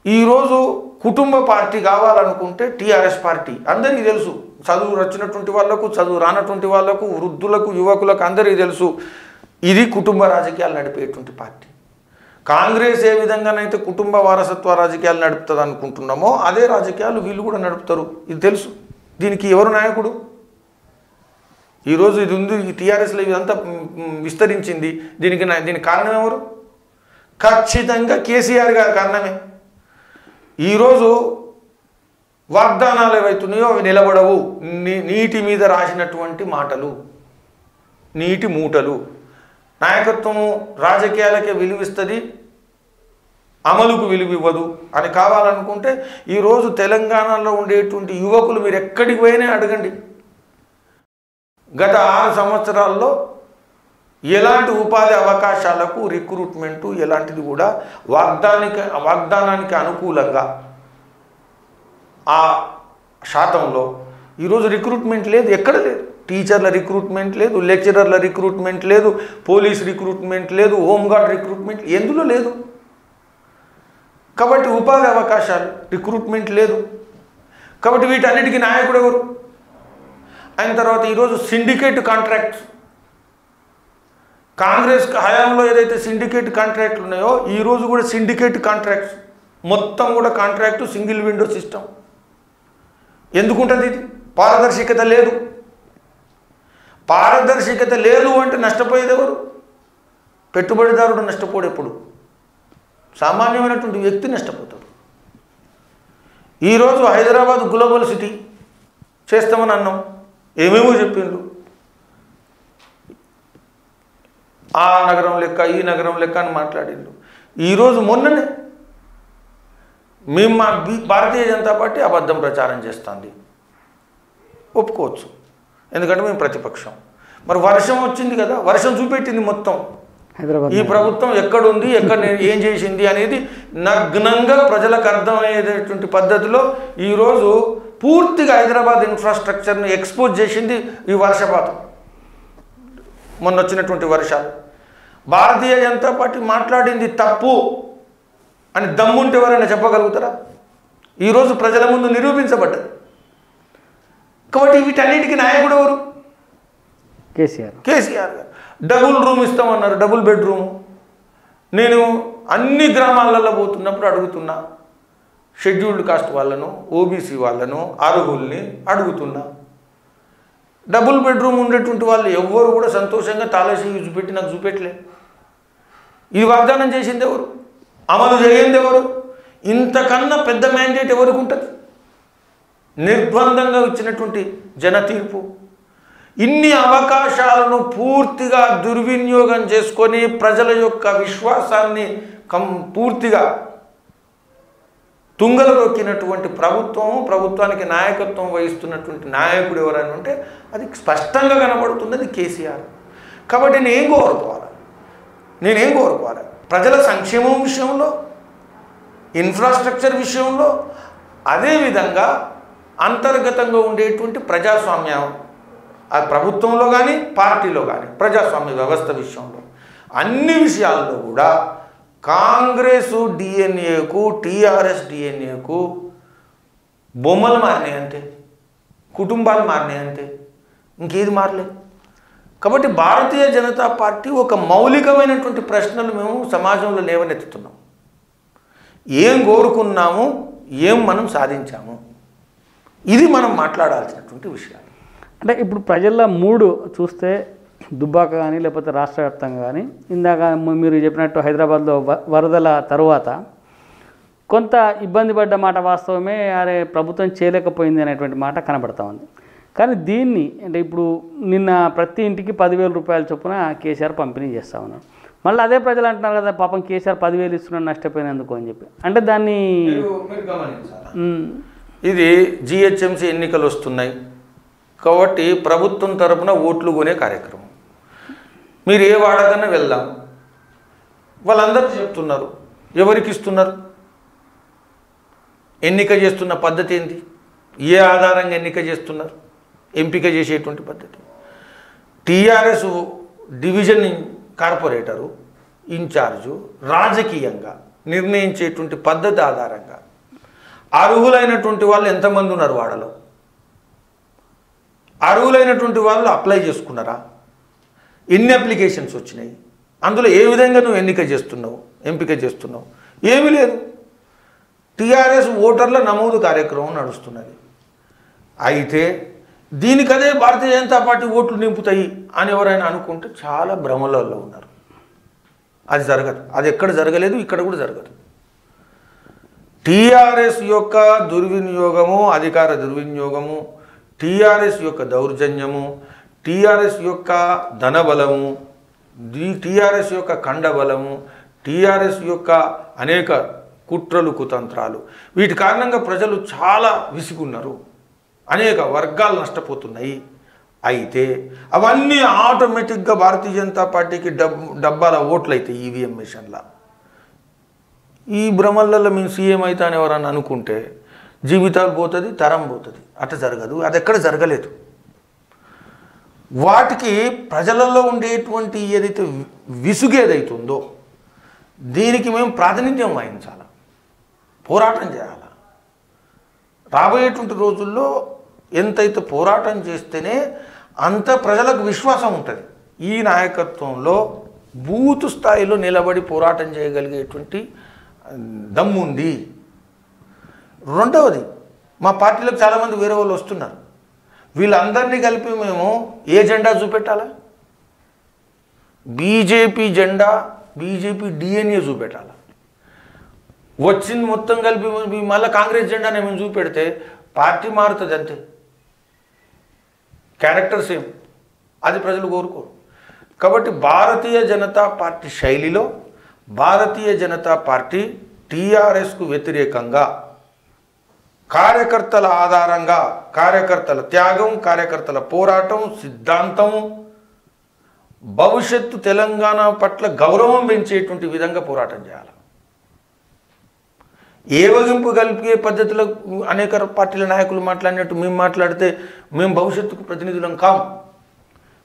ఈరోజు కుటుంబ పార్టీ కావాలనుకుంటే టీఆర్ఎస్ పార్టీ అందరికీ తెలుసు, చదువు వచ్చినటువంటి వాళ్లకు, చదువు రానటువంటి వాళ్లకు, వృద్ధులకు, యువకులకు అందరికీ తెలుసు, ఇది కుటుంబ రాజకీయాలు నడిపేటువంటి పార్టీ. కాంగ్రెస్ ఏ విధంగానైతే కుటుంబ వారసత్వ రాజకీయాలు నడుపుతుంది అనుకుంటున్నామో అదే రాజకీయాలు వీళ్ళు కూడా నడుపుతారు, ఇది తెలుసు. దీనికి ఎవరు నాయకుడు? ఈరోజు ఇది ఉంది, ఈ టీఆర్ఎస్లో ఇదంతా విస్తరించింది, దీనికి కారణం ఎవరు? ఖచ్చితంగా కేసీఆర్ గారి కారణమే. ఈరోజు వాగ్దానాలు ఏవైతున్నాయో అవి నిలబడవు. నీటి మీద రాసినటువంటి మాటలు, నీటి మూటలు. నాయకత్వము రాజకీయాలకే విలువిస్తుంది, అమలుకు విలువివ్వదు అని కావాలనుకుంటే ఈరోజు తెలంగాణలో ఉండేటువంటి యువకులు మీరు ఎక్కడికి పోయినా అడగండి, గత 6 సంవత్సరాల్లో ఎలాంటి ఉపాధి అవకాశాలకు రిక్రూట్మెంటు ఎలాంటిది కూడా వాగ్దానానికి అనుకూలంగా ఆ శాతంలో ఈరోజు రిక్రూట్మెంట్ లేదు, ఎక్కడ లేదు. టీచర్ల రిక్రూట్మెంట్ లేదు, లెక్చరర్ల రిక్రూట్మెంట్ లేదు, పోలీస్ రిక్రూట్మెంట్ లేదు, హోంగార్డ్ రిక్రూట్మెంట్ ఎందులో లేదు. కాబట్టి ఉపాధి అవకాశాలు రిక్రూట్మెంట్ లేదు. కాబట్టి వీటన్నిటికీ నాయకుడు ఎవరు? అయిన తర్వాత ఈరోజు సిండికేట్ కాంట్రాక్ట్స్, కాంగ్రెస్ హయాంలో ఏదైతే సిండికేట్ కాంట్రాక్ట్లు ఉన్నాయో ఈరోజు కూడా సిండికేట్ కాంట్రాక్ట్స్, మొత్తం కూడా కాంట్రాక్టు సింగిల్ విండో సిస్టమ్. ఎందుకుంటుంది ఇది? పారదర్శకత లేదు. పారదర్శకత లేదు అంటే నష్టపోయేది ఎవరు? పెట్టుబడిదారుడు నష్టపోడు, ఎప్పుడు సామాన్యమైనటువంటి వ్యక్తి నష్టపోతాడు. ఈరోజు హైదరాబాద్ గ్లోబల్ సిటీ చేస్తామని అన్నాం, ఏమేమో చెప్పిండ్రు, ఆ నగరం లెక్క, ఈ నగరం లెక్క అని మాట్లాడిండ్రు. ఈరోజు మొన్ననే మేము మా భారతీయ జనతా పార్టీ అబద్ధం ప్రచారం చేస్తుంది, ఒప్పుకోవచ్చు, ఎందుకంటే మేము ప్రతిపక్షం. మరి వర్షం వచ్చింది కదా, వర్షం చూపెట్టింది మొత్తం హైదరాబాద్ ఈ ప్రభుత్వం ఎక్కడుంది, ఎక్కడ ఏం చేసింది అనేది నగ్నంగా ప్రజలకు అర్థమయ్యేటటువంటి పద్ధతిలో ఈరోజు పూర్తిగా హైదరాబాద్ ఇన్ఫ్రాస్ట్రక్చర్ను ఎక్స్పోజ్ చేసింది ఈ వర్షపాతం, మొన్న వచ్చినటువంటి వర్షాలు. భారతీయ జనతా పార్టీ మాట్లాడింది తప్పు అని దమ్ముంటే ఎవరైనా చెప్పగలుగుతారా? ఈరోజు ప్రజల ముందు నిరూపించబడ్డది. కాబట్టి వీటన్నిటికీ నాయకుడు ఎవరు? కేసీఆర్ గారు. డబుల్ రూమ్ ఇస్తామన్నారు, డబుల్ బెడ్రూమ్. నేను అన్ని గ్రామాలలో పోతున్నప్పుడు అడుగుతున్నా, షెడ్యూల్డ్ కాస్ట్ వాళ్ళను, ఓబీసీ వాళ్ళను, అర్హుల్ని అడుగుతున్నా. డబుల్ బెడ్రూమ్ ఉండేటువంటి వాళ్ళు ఎవ్వరు కూడా సంతోషంగా తాళేసి చూపెట్టి నాకు చూపెట్టలే. ఇది వాగ్దానం చేసింది ఎవరు? అమలు చేయండి ఎవరు? ఇంతకన్నా పెద్ద మ్యాండేట్ ఎవరికి ఉంటుంది? నిర్బంధంగా ఇచ్చినటువంటి జన తీర్పు. ఇన్ని అవకాశాలను పూర్తిగా దుర్వినియోగం చేసుకొని ప్రజల యొక్క విశ్వాసాన్ని పూర్తిగా తుంగలు రొక్కినటువంటి ప్రభుత్వానికి నాయకత్వం వహిస్తున్నటువంటి నాయకుడు ఎవరైనా ఉంటే అది స్పష్టంగా కనబడుతున్నది కేసీఆర్. కాబట్టి నేనేం కోరుకోవాలి? ప్రజల సంక్షేమం విషయంలో, ఇన్ఫ్రాస్ట్రక్చర్ విషయంలో, అదేవిధంగా అంతర్గతంగా ఉండేటువంటి ప్రజాస్వామ్యం, ఆ ప్రభుత్వంలో కానీ పార్టీలో కానీ ప్రజాస్వామ్య వ్యవస్థ విషయంలో అన్ని విషయాల్లో కూడా కాంగ్రెసు డిఎన్ఏకు, టీఆర్ఎస్ డిఎన్ఏకు బొమ్మలు మారినాయి అంతే, కుటుంబాలు మారినాయి అంతే, ఇంకేది మారలేదు. కాబట్టి భారతీయ జనతా పార్టీ ఒక మౌలికమైనటువంటి ప్రశ్నలు మేము సమాజంలో లేవనెత్తుతున్నాం. ఏం కోరుకున్నాము, ఏం మనం సాధించాము, ఇది మనం మాట్లాడాల్సినటువంటి విషయాలు. అంటే ఇప్పుడు ప్రజల మూడు చూస్తే దుబ్బాక కానీ లేకపోతే రాష్ట్ర వ్యాప్తంగా కానీ, ఇందాక మీరు చెప్పినట్టు హైదరాబాద్లో వరదల తరువాత కొంత ఇబ్బంది పడ్డ మాట వాస్తవమే, అరే ప్రభుత్వం చేయలేకపోయింది అనేటువంటి మాట కనబడతా ఉంది. కానీ దీన్ని అంటే ఇప్పుడు నిన్న ప్రతి ఇంటికి 10,000 రూపాయల చొప్పున కేసీఆర్ పంపిణీ చేస్తూ ఉన్నారు. మళ్ళీ అదే ప్రజలు అంటున్నారు కదా పాపం కేసీఆర్ 10,000 ఇస్తున్నాడు నష్టపోయినందుకు అని చెప్పి. అంటే దాన్ని మీరు గమనించాలి. ఇది జిహెచ్ఎంసీ ఎన్నికలు వస్తున్నాయి కాబట్టి ప్రభుత్వం తరపున ఓట్లు కొనే కార్యక్రమం. మీరు ఏ వాడకన్నా వెళ్దాం, వాళ్ళందరూ చెప్తున్నారు. ఎవరికి ఇస్తున్నారు? ఎన్నిక చేస్తున్న పద్ధతి ఏంటి? ఏ ఆధారంగా ఎన్నిక చేస్తున్నారు? ఎంపిక చేసేటువంటి పద్ధతి టీఆర్ఎస్ డివిజన్ కార్పొరేటరు ఇన్ఛార్జు రాజకీయంగా నిర్ణయించేటువంటి పద్ధతి ఆధారంగా అర్హులైనటువంటి వాళ్ళు ఎంతమంది ఉన్నారు వాడలో? అర్హులైనటువంటి వాళ్ళు అప్లై చేసుకున్నారా? ఎన్ని అప్లికేషన్స్ వచ్చినాయి? అందులో ఏ విధంగా నువ్వు ఎంపిక చేస్తున్నావు? ఏమీ లేదు. టీఆర్ఎస్ ఓటర్ల నమోదు కార్యక్రమం నడుస్తున్నది. అయితే దీనికదే భారతీయ జనతా పార్టీ ఓట్లు నింపుతాయి అని ఎవరైనా అనుకుంటే చాలా భ్రమలలో ఉన్నారు. అది జరగదు. అది ఎక్కడ జరగలేదు, ఇక్కడ కూడా జరగదు. టీఆర్ఎస్ యొక్క దుర్వినియోగము, అధికార దుర్వినియోగము, టీఆర్ఎస్ యొక్క దౌర్జన్యము, టీఆర్ఎస్ యొక్క ధనబలము, టీఆర్ఎస్ యొక్క కండబలము, టీఆర్ఎస్ యొక్క అనేక కుట్రలు కుతంత్రాలు, వీటి కారణంగా ప్రజలు చాలా విసుగున్నారు. అనేక వర్గాలు నష్టపోతున్నాయి. అయితే అవన్నీ ఆటోమేటిక్గా భారతీయ జనతా పార్టీకి డబ్బాల ఓట్లు అవుతాయి ఈవీఎం మిషన్ల. ఈ భ్రమలలో మేము సీఎం అవుతా అని ఎవరన్నా అనుకుంటే జీవితాలు పోతుంది, తరం పోతుంది. అట్లా జరగదు. అది ఎక్కడ జరగలేదు. వాటికి ప్రజలలో ఉండేటువంటి ఏదైతే విసుగేదైతుందో దీనికి మేము ప్రాతినిధ్యం వహించాలి, పోరాటం చేయాలి. రాబోయేటువంటి రోజుల్లో ఎంతైతే పోరాటం చేస్తేనే అంత ప్రజలకు విశ్వాసం ఉంటుంది. ఈ నాయకత్వంలో బూత్ స్థాయిలో నిలబడి పోరాటం చేయగలిగేటువంటి దమ్ముంది. రెండవది, మా పార్టీలకు చాలామంది వేరే వాళ్ళు వస్తున్నారు. వీళ్ళందరినీ కలిపి మేము ఏ జెండా చూపెట్టాలా? బీజేపీ జెండా, బీజేపీ డిఎన్ఏ చూపెట్టాలి. వచ్చింది మొత్తం కలిపి మళ్ళీ కాంగ్రెస్ జెండానే మేము చూపెడితే పార్టీ మారుతుంది అంతే, క్యారెక్టర్ సేమ్. అది ప్రజలు కోరుకోరు. కాబట్టి భారతీయ జనతా పార్టీ శైలిలో భారతీయ జనతా పార్టీ టీఆర్ఎస్కు వ్యతిరేకంగా కార్యకర్తల ఆధారంగా, కార్యకర్తల త్యాగం, కార్యకర్తల పోరాటం, సిద్ధాంతం, భవిష్యత్తు తెలంగాణ పట్ల గౌరవం పెంచేటువంటి విధంగా పోరాటం చేయాలి. ఏవగింపు కలిపే పద్ధతిలో అనేక పార్టీల నాయకులు మాట్లాడినట్టు మేము మాట్లాడితే మేము భవిష్యత్తుకు ప్రతినిధులం కాము.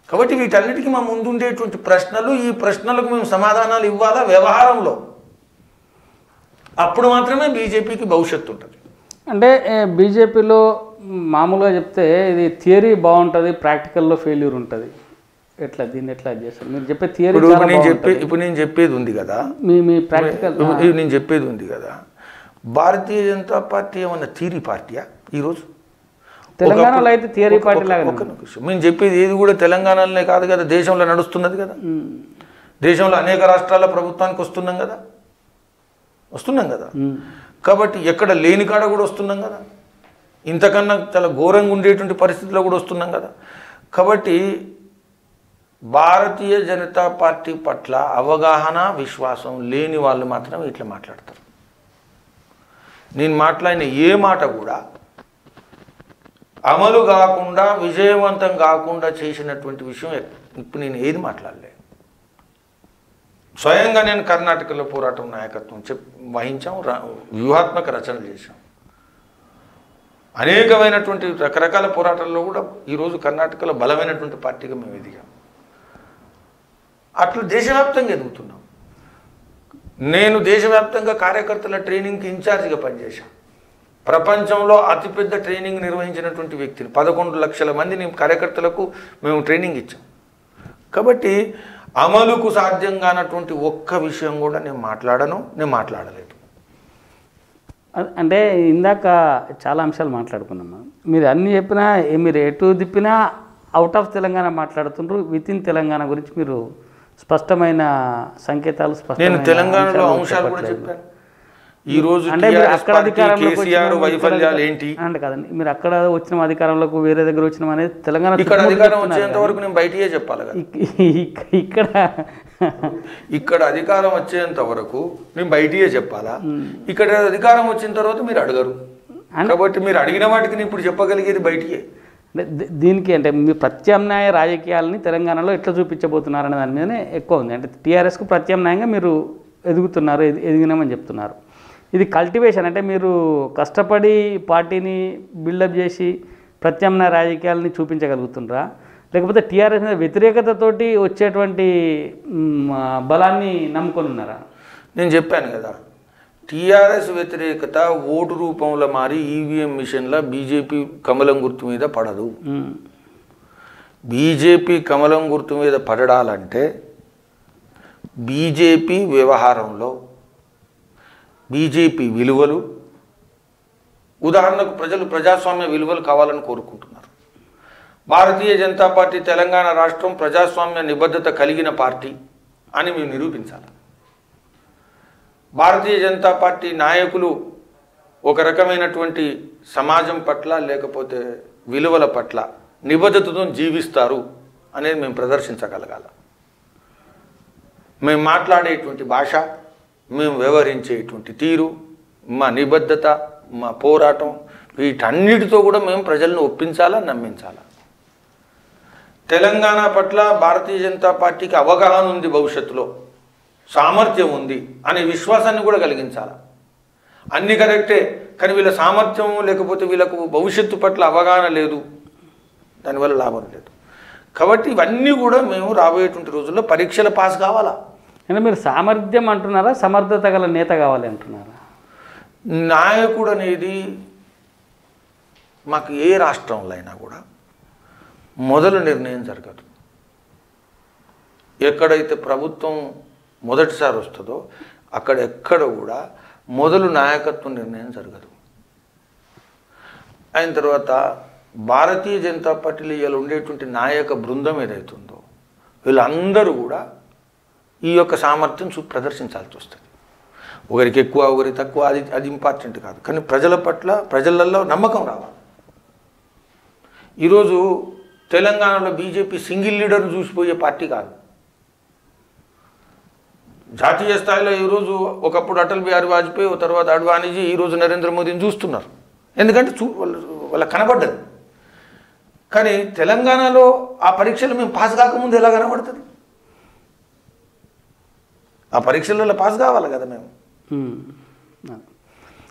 కాబట్టి వీటన్నిటికీ మా ముందుండేటువంటి ప్రశ్నలు, ఈ ప్రశ్నలకు మేము సమాధానాలు ఇవ్వాలా వ్యవహారంలో. అప్పుడు మాత్రమే బీజేపీకి భవిష్యత్తు ఉంటుంది. అంటే బీజేపీలో మామూలుగా చెప్తే ఇది థియరీ బాగుంటుంది, ప్రాక్టికల్లో ఫెయిల్యూర్ ఉంటుంది. ఎట్లా దీన్ని ఎట్లా చేస్తారు మీరు చెప్పే థియరీ? ఇప్పుడు నేను చెప్పేది ఉంది కదా, మీ ప్రాక్టికల్ నేను చెప్పేది ఉంది కదా. భారతీయ జనతా పార్టీ ఏమన్నా థియరీ పార్టీయా? ఈరోజు తెలంగాణలో అయితే థియరీ పార్టీ లాగా. మేము చెప్పేది ఏది కూడా తెలంగాణలోనే కాదు కదా, దేశంలో నడుస్తున్నది కదా. దేశంలో అనేక రాష్ట్రాల ప్రభుత్వానికి వస్తున్నాం కదా. కాబట్టి ఎక్కడ లేని కాడ కూడా వస్తున్నాం కదా. ఇంతకన్నా చాలా ఘోరంగా ఉండేటువంటి పరిస్థితిలో కూడా వస్తున్నాం కదా. కాబట్టి భారతీయ జనతా పార్టీ పట్ల అవగాహన, విశ్వాసం లేని వాళ్ళు మాత్రమే ఇట్లా మాట్లాడతారు. నేను మాట్లాడిన ఏ మాట కూడా అమలు కాకుండా, విజయవంతం కాకుండా చేసినటువంటి విషయం ఇప్పుడు నేను ఏది మాట్లాడలే. స్వయంగా నేను కర్ణాటకలో పోరాటం నాయకత్వం వహించాం, వ్యూహాత్మక రచనలు చేశాం. అనేకమైనటువంటి రకరకాల పోరాటాల్లో కూడా ఈరోజు కర్ణాటకలో బలమైనటువంటి పార్టీగా మేము ఎదిగాం. అట్లా దేశవ్యాప్తంగా ఎదుగుతున్నాం. నేను దేశవ్యాప్తంగా కార్యకర్తల ట్రైనింగ్కి ఇన్ఛార్జిగా పనిచేశాను. ప్రపంచంలో అతిపెద్ద ట్రైనింగ్ నిర్వహించినటువంటి వ్యక్తిని, 11 లక్షల మందిని కార్యకర్తలకు మేము ట్రైనింగ్ ఇచ్చాం. కాబట్టి అమలుకు సాధ్యం కానటువంటి ఒక్క విషయం కూడా నేను మాట్లాడలేదు. అంటే ఇందాక చాలా అంశాలు మాట్లాడుకున్నాము. మీరు అన్నీ చెప్పినా, మీరు ఎటు తిప్పినా అవుట్ ఆఫ్ తెలంగాణ మాట్లాడుతుండ్రు. విత్ ఇన్ తెలంగాణ గురించి మీరు స్పష్టమైన సంకేతాలు, నేను తెలంగాణలో అంశాలు కూడా చెప్పాను. ఈ రోజు అంటే మీరు అక్కడ అధికారంలో వైఫల్యాలు ఏంటి అంటే కదండి, మీరు అక్కడ వచ్చిన అధికారంలోకి వేరే దగ్గర వచ్చిన అనేది తెలంగాణ ఇక్కడ అధికారం వచ్చేంత వరకు నేను బయటయే చెప్పాలి కదా. ఇక్కడ ఇక్కడ అధికారం వచ్చేంత వరకు మేము బయటికే చెప్పాలా, ఇక్కడ అధికారం వచ్చిన తర్వాత మీరు అడగరు. కాబట్టి మీరు అడిగిన వాటికి ఇప్పుడు చెప్పగలిగేది బయటికే. దీనికి అంటే మీ ప్రత్యామ్నాయ రాజకీయాలని తెలంగాణలో ఎట్లా చూపించబోతున్నారనే దాని మీదనే ఎక్కువ ఉంది. అంటే టీఆర్ఎస్కు ప్రత్యామ్నాయంగా మీరు ఎదుగుతున్నారు, ఎదిగినామని చెప్తున్నారు. ఇది కల్టివేషన్ అంటే మీరు కష్టపడి పార్టీని బిల్డప్ చేసి ప్రత్యామ్నాయ రాజకీయాలని చూపించగలుగుతున్నారా, లేకపోతే టీఆర్ఎస్ మీద వ్యతిరేకతతోటి వచ్చేటువంటి బలాన్ని నమ్ముకొని ఉన్నారా? నేను చెప్పాను కదా, టీఆర్ఎస్ వ్యతిరేకత ఓటు రూపంలో మారి ఈవీఎం మిషన్ల బీజేపీ కమలం గుర్తు మీద పడదు. బీజేపీ కమలం గుర్తు మీద పడడాలంటే బీజేపీ వ్యవహారంలో బీజేపీ విలువలు, ఉదాహరణకు ప్రజలు ప్రజాస్వామ్య విలువలు కావాలని కోరుకుంటున్నారు. భారతీయ జనతా పార్టీ తెలంగాణ రాష్ట్రం ప్రజాస్వామ్య నిబద్ధత కలిగిన పార్టీ అని మేము నిరూపించాలి. భారతీయ జనతా పార్టీ నాయకులు ఒక రకమైనటువంటి సమాజం పట్ల లేకపోతే విలువల పట్ల నిబద్ధతతో జీవిస్తారు అనేది మేము ప్రదర్శించగలగాలి. మేము మాట్లాడేటువంటి భాష, మేము వ్యవహరించేటువంటి తీరు, మా నిబద్ధత, మా పోరాటం, వీటన్నిటితో కూడా మేము ప్రజలను ఒప్పించాలా, నమ్మించాలా. తెలంగాణ పట్ల భారతీయ జనతా పార్టీకి అవగాహన ఉంది, భవిష్యత్తులో సామర్థ్యం ఉంది అనే విశ్వాసాన్ని కూడా కలిగించాలి. అన్నీ కరెక్టే, కానీ వీళ్ళ సామర్థ్యం లేకపోతే వీళ్ళకు భవిష్యత్తు పట్ల అవగాహన లేదు, దానివల్ల లాభం లేదు. కాబట్టి ఇవన్నీ కూడా మేము రాబోయేటువంటి రోజుల్లో పరీక్షల పాస్ కావాలా. అంటే మీరు సామర్థ్యం అంటున్నారా, సమర్థత గల నేత కావాలి అంటున్నారా? నాయకుడు అనేది మాకు ఏ రాష్ట్రంలో అయినా కూడా మొదలు నిర్ణయం జరగదు. ఎక్కడైతే ప్రభుత్వం మొదటిసారి వస్తుందో ఎక్కడ కూడా మొదలు నాయకత్వం నిర్ణయం జరగదు. అయిన తర్వాత భారతీయ జనతా పార్టీలో ఇలా ఉండేటువంటి నాయక బృందం ఏదైతుందో వీళ్ళందరూ కూడా ఈ యొక్క సామర్థ్యం ప్రదర్శించాల్సి వస్తుంది. ఒకరికి ఎక్కువ, ఒకరికి తక్కువ, అది ఇంపార్టెంట్ కాదు. కానీ ప్రజల పట్ల ప్రజలలో నమ్మకం రావాలి. ఈరోజు తెలంగాణలో బీజేపీ సింగిల్ లీడర్ను చూసిపోయే పార్టీ కాదు. జాతీయ స్థాయిలో ఈరోజు ఒకప్పుడు అటల్ బిహారీ వాజ్పేయి, తర్వాత అడ్వాణీజీ, ఈరోజు నరేంద్ర మోదీని చూస్తున్నారు. ఎందుకంటే వాళ్ళ కనబడ్డది. కానీ తెలంగాణలో ఆ పరీక్షలు మేము పాస్ కాకముందు ఎలా కనబడుతుంది? ఆ పరీక్షలలో పాస్ కావాలి కదా మేము.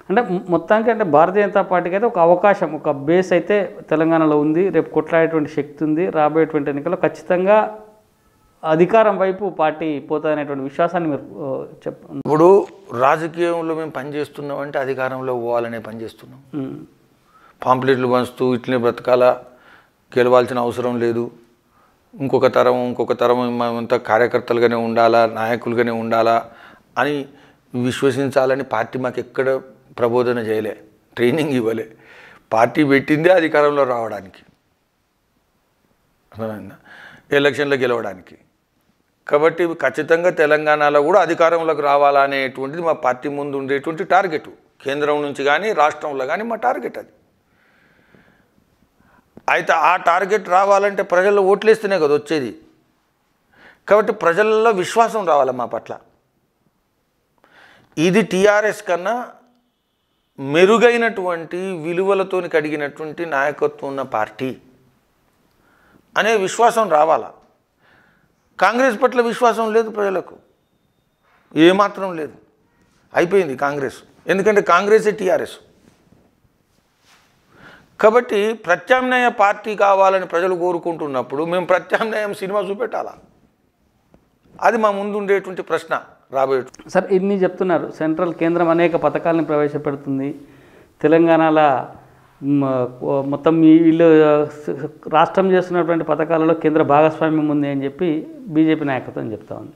అంటే మొత్తానికి అంటే భారతీయ జనతా పార్టీకి అయితే ఒక అవకాశం, ఒక బేస్ అయితే తెలంగాణలో ఉంది. రేపు కొట్లాడేటువంటి శక్తి ఉంది. రాబోయేటువంటి ఎన్నికల్లో ఖచ్చితంగా అధికారం వైపు పార్టీ పోతుందనేటువంటి విశ్వాసాన్ని మీరు చెప్పండి. ఇప్పుడు రాజకీయంలో మేము పనిచేస్తున్నాం అంటే అధికారంలో పోవాలనే పనిచేస్తున్నాం. పాంప్లెట్లు పంచుతూ ఇట్లనే బ్రతకాల, గెలవాల్సిన అవసరం లేదు, ఇంకొక తరం మేమంతా కార్యకర్తలుగానే ఉండాలా, నాయకులుగానే ఉండాలా అని విశ్వసించాలని పార్టీ మాకు ఎక్కడ ప్రబోధన చేయలే, ట్రైనింగ్ ఇవ్వలే. పార్టీ పెట్టిందే అధికారంలో రావడానికి, ఎలక్షన్లో గెలవడానికి. కాబట్టి ఖచ్చితంగా తెలంగాణలో కూడా అధికారంలోకి రావాలనేటువంటిది మా పార్టీ ముందు ఉండేటువంటి టార్గెట్. కేంద్రం నుంచి కానీ రాష్ట్రంలో కానీ మా టార్గెట్ అది. అయితే ఆ టార్గెట్ రావాలంటే ప్రజల్లో ఓట్లేస్తేనే కదా వచ్చేది. కాబట్టి ప్రజల్లో విశ్వాసం రావాలి మా పట్ల. ఇది టీఆర్ఎస్ కన్నా మెరుగైనటువంటి విలువలతో కడిగినటువంటి నాయకత్వం ఉన్న పార్టీ అనే విశ్వాసం రావాలా. కాంగ్రెస్ పట్ల విశ్వాసం లేదు ప్రజలకు, ఏమాత్రం లేదు. అయిపోయింది కాంగ్రెస్. ఎందుకంటే కాంగ్రెసే టీఆర్ఎస్. కాబట్టి ప్రత్యామ్నాయ పార్టీ కావాలని ప్రజలు కోరుకుంటున్నప్పుడు మేము ప్రత్యామ్నాయం సినిమా చూపెట్టాలా, అది మా ముందు ఉండేటువంటి ప్రశ్న రాబోయే. సార్ ఇన్ని చెప్తున్నారు, సెంట్రల్ కేంద్రం అనేక పథకాలను ప్రవేశపెడుతుంది, తెలంగాణలో మొత్తం వీళ్ళు రాష్ట్రం చేస్తున్నటువంటి పథకాలలో కేంద్ర భాగస్వామ్యం ఉంది అని చెప్పి బీజేపీ నాయకత్వం చెప్తా ఉంది.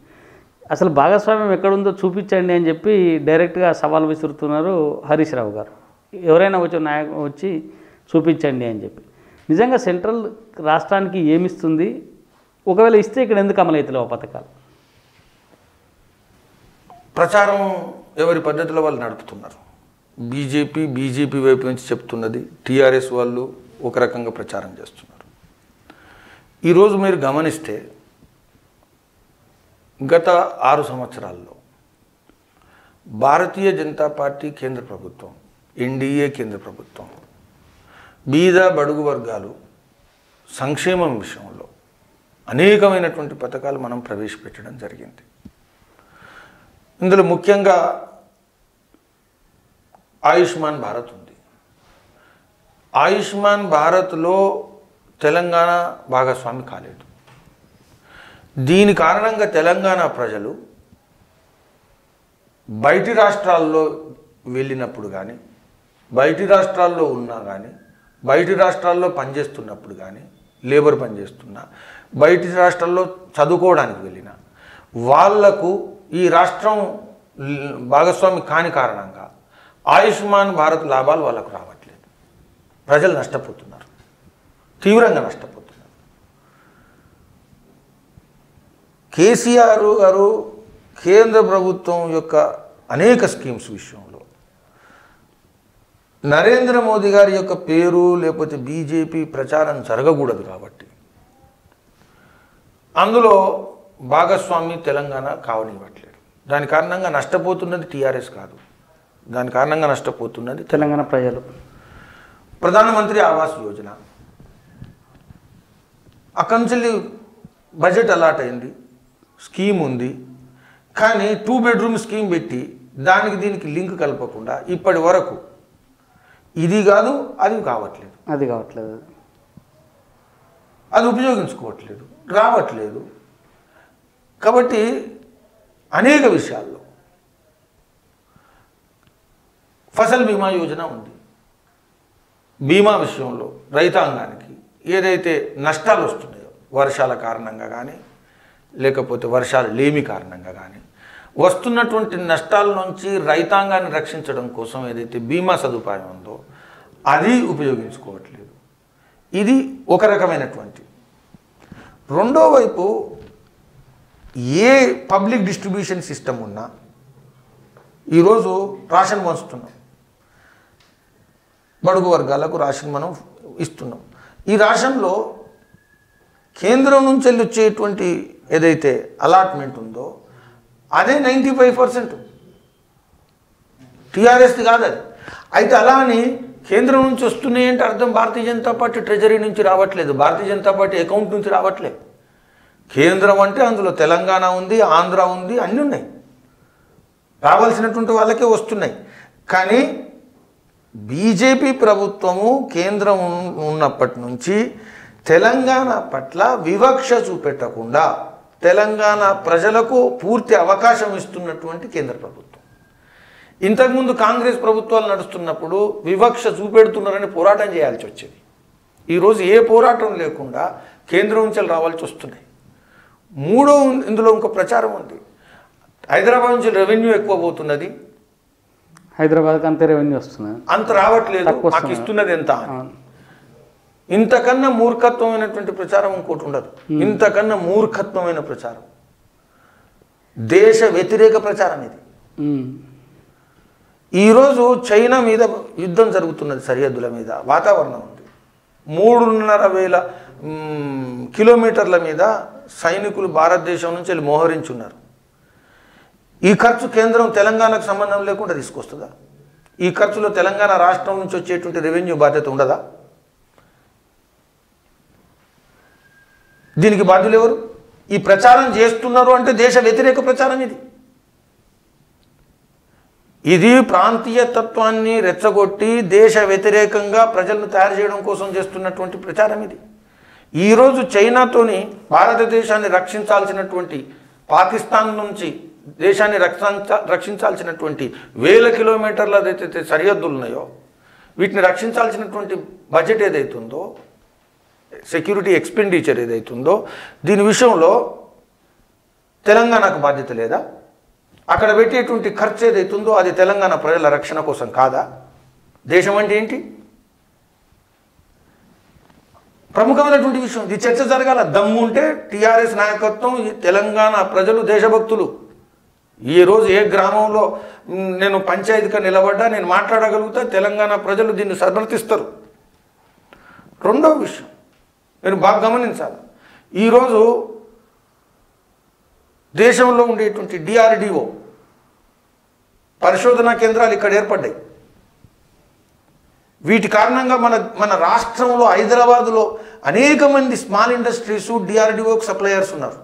అసలు భాగస్వామ్యం ఎక్కడుందో చూపించండి అని చెప్పి డైరెక్ట్గా సవాల్ విసురుతున్నారు హరీష్ రావు గారు. ఎవరైనా వచ్చి చూపించండి అని చెప్పి. నిజంగా సెంట్రల్ రాష్ట్రానికి ఏమిస్తుంది, ఒకవేళ ఇస్తే ఇక్కడ ఎందుకు అమలవుతలేవు పథకాలు? ప్రచారం ఎవరి పద్ధతిలో వాళ్ళు నడుపుతున్నారు. బీజేపీ వైపు నుంచి చెప్తున్నది, టీఆర్ఎస్ వాళ్ళు ఒక రకంగా ప్రచారం చేస్తున్నారు. ఈరోజు మీరు గమనిస్తే గత 6 సంవత్సరాల్లో భారతీయ జనతా పార్టీ కేంద్ర ప్రభుత్వం, ఎన్డీఏ కేంద్ర ప్రభుత్వం బీద బడుగు వర్గాలు సంక్షేమం విషయంలో అనేకమైనటువంటి పథకాలు మనం ప్రవేశపెట్టడం జరిగింది. ఇందులో ముఖ్యంగా ఆయుష్మాన్ భారత్ ఉంది. ఆయుష్మాన్ భారత్లో తెలంగాణ భాగస్వామి కాలేదు. దీని కారణంగా తెలంగాణ ప్రజలు బయటి రాష్ట్రాల్లో వెళ్ళినప్పుడు కానీ, బయటి రాష్ట్రాల్లో ఉన్నా కానీ, బయటి రాష్ట్రాల్లో పనిచేస్తున్నప్పుడు కానీ, లేబర్ పనిచేస్తున్నా, బయటి రాష్ట్రాల్లో చదువుకోవడానికి వెళ్ళిన వాళ్లకు ఈ రాష్ట్రం భాగస్వామి కాని కారణంగా ఆయుష్మాన్ భారత్ లాభాలు వాళ్ళకు రావట్లేదు. ప్రజలు నష్టపోతున్నారు, తీవ్రంగా నష్టపోతున్నారు. కేసీఆర్ గారు కేంద్ర ప్రభుత్వం యొక్క అనేక స్కీమ్స్ విషయంలో నరేంద్ర మోదీ గారి యొక్క పేరు లేకపోతే బీజేపీ ప్రచారం జరగకూడదు కాబట్టి అందులో భాగస్వామి తెలంగాణ కావనివ్వట్లేదు. దాని కారణంగా నష్టపోతున్నది టీఆర్ఎస్ కాదు, దాని కారణంగా నష్టపోతున్నది తెలంగాణ ప్రజలు. ప్రధానమంత్రి ఆవాస్ యోజన అక్కడి నుంచి బడ్జెట్ అలాట్ అయింది, స్కీమ్ ఉంది, కానీ 2 బెడ్రూమ్ స్కీమ్ పెట్టి దానికి దీనికి లింక్ కలపకుండా ఇప్పటి వరకు ఇది కాదు అది కావట్లేదు, అది ఉపయోగించుకోవట్లేదు, రావట్లేదు. కాబట్టి అనేక విషయాల్లో ఫసల్ బీమా యోజన ఉంది. బీమా విషయంలో రైతాంగానికి ఏదైతే నష్టాలు వస్తున్నాయో వర్షాల కారణంగా కానీ లేకపోతే వర్షాలు లేమి కారణంగా కానీ వస్తున్నటువంటి నష్టాల నుంచి రైతాంగాన్ని రక్షించడం కోసం ఏదైతే బీమా సదుపాయం ఉందో అది ఉపయోగించుకోవట్లేదు. ఇది ఒక రకమైనటువంటి. రెండో వైపు ఏ పబ్లిక్ డిస్ట్రిబ్యూషన్ సిస్టమ్ ఉన్నా ఈరోజు రేషన్ పంచుతున్నాం, బడుగు వర్గాలకు రేషన్ మనం ఇస్తున్నాం. ఈ రేషన్లో కేంద్రం నుంచి వచ్చేటువంటి ఏదైతే అలాట్మెంట్ ఉందో అదే 95% టీఆర్ఎస్ది కాదు అది. అయితే అలా అని కేంద్రం నుంచి వస్తున్నాయి అంటే అర్థం భారతీయ జనతా పార్టీ ట్రెజరీ నుంచి రావట్లేదు, భారతీయ జనతా పార్టీ అకౌంట్ నుంచి రావట్లేదు. కేంద్రం అంటే అందులో తెలంగాణ ఉంది, ఆంధ్ర ఉంది, అన్నీ ఉన్నాయి, రావాల్సినటువంటి వాళ్ళకే వస్తున్నాయి. కానీ బీజేపీ ప్రభుత్వము కేంద్రం ఉన్నప్పటి నుంచి తెలంగాణ పట్ల వివక్ష చూపెట్టకుండా తెలంగాణ ప్రజలకు పూర్తి అవకాశం ఇస్తున్నటువంటి కేంద్ర ప్రభుత్వం. ఇంతకుముందు కాంగ్రెస్ ప్రభుత్వాలు నడుస్తున్నప్పుడు వివక్ష చూపెడుతున్నారని పోరాటం చేయాల్సి వచ్చేది. ఈరోజు ఏ పోరాటం లేకుండా కేంద్రం నుంచి రావాల్సి వస్తున్నాయి. మూడో ఇందులో ఇంకో ప్రచారం ఉంది, హైదరాబాద్ నుంచి రెవెన్యూ ఎక్కువ పోతున్నది, హైదరాబాద్కి అంతే రెవెన్యూ వస్తున్నది, అంత రావట్లేదు, మాకు ఇస్తున్నది ఎంత. ఇంతకన్నా మూర్ఖత్వమైనటువంటి ప్రచారం ఇంకోటి ఉండదు. ఇంతకన్నా మూర్ఖత్వమైన ప్రచారం, దేశ వ్యతిరేక ప్రచారం ఇది. ఈరోజు చైనా మీద యుద్ధం జరుగుతున్నది, సరిహద్దుల మీద వాతావరణం ఉంది. 3,500 కిలోమీటర్ల మీద సైనికులు భారతదేశం నుంచి వెళ్ళి మోహరించున్నారు. ఈ ఖర్చు కేంద్రం తెలంగాణకు సంబంధం లేకుండా తీసుకొస్తుందా? ఈ ఖర్చులో తెలంగాణ రాష్ట్రం నుంచి వచ్చేటువంటి రెవెన్యూ బాధ్యత ఉండదా? దీనికి బాధ్యులు ఎవరు? ఈ ప్రచారం చేస్తున్నారు అంటే దేశ వ్యతిరేక ప్రచారం ఇది. ఇది ప్రాంతీయ తత్వాన్ని రెచ్చగొట్టి దేశ వ్యతిరేకంగా ప్రజలను తయారు చేయడం కోసం చేస్తున్నటువంటి ప్రచారం ఇది. ఈరోజు చైనాతోని భారతదేశాన్ని రక్షించాల్సినటువంటి, పాకిస్తాన్ నుంచి దేశాన్ని రక్షించాల్సినటువంటి 1000 కిలోమీటర్ల ఏదైతే సరిహద్దులు ఉన్నాయో వీటిని రక్షించాల్సినటువంటి బడ్జెట్ ఏదైతుందో, సెక్యూరిటీ ఎక్స్పెండిచర్ ఏదైతుందో దీని విషయంలో తెలంగాణకు బాధ్యత లేదా? అక్కడ పెట్టేటువంటి ఖర్చు ఏదైతుందో అది తెలంగాణ ప్రజల రక్షణ కోసం కాదా? దేశం అంటే ఏంటి? ప్రముఖమైనటువంటి విషయం, ఇది చర్చ జరగాల. దమ్ము ఉంటే టీఆర్ఎస్ నాయకత్వం, తెలంగాణ ప్రజలు దేశభక్తులు. ఈరోజు ఏ గ్రామంలో నేను పంచాయతీగా నిలబడ్డా నేను మాట్లాడగలుగుతా, తెలంగాణ ప్రజలు దీన్ని సమర్థిస్తారు. రెండో విషయం మీరు బాగా గమనించాలి, ఈరోజు దేశంలో ఉండేటువంటి డిఆర్డిఓ పరిశోధనా కేంద్రాలు ఇక్కడ ఏర్పడ్డాయి. వీటి కారణంగా మన రాష్ట్రంలో హైదరాబాదులో అనేక మంది స్మాల్ ఇండస్ట్రీస్ డిఆర్డిఓకి సప్లయర్స్ ఉన్నారు.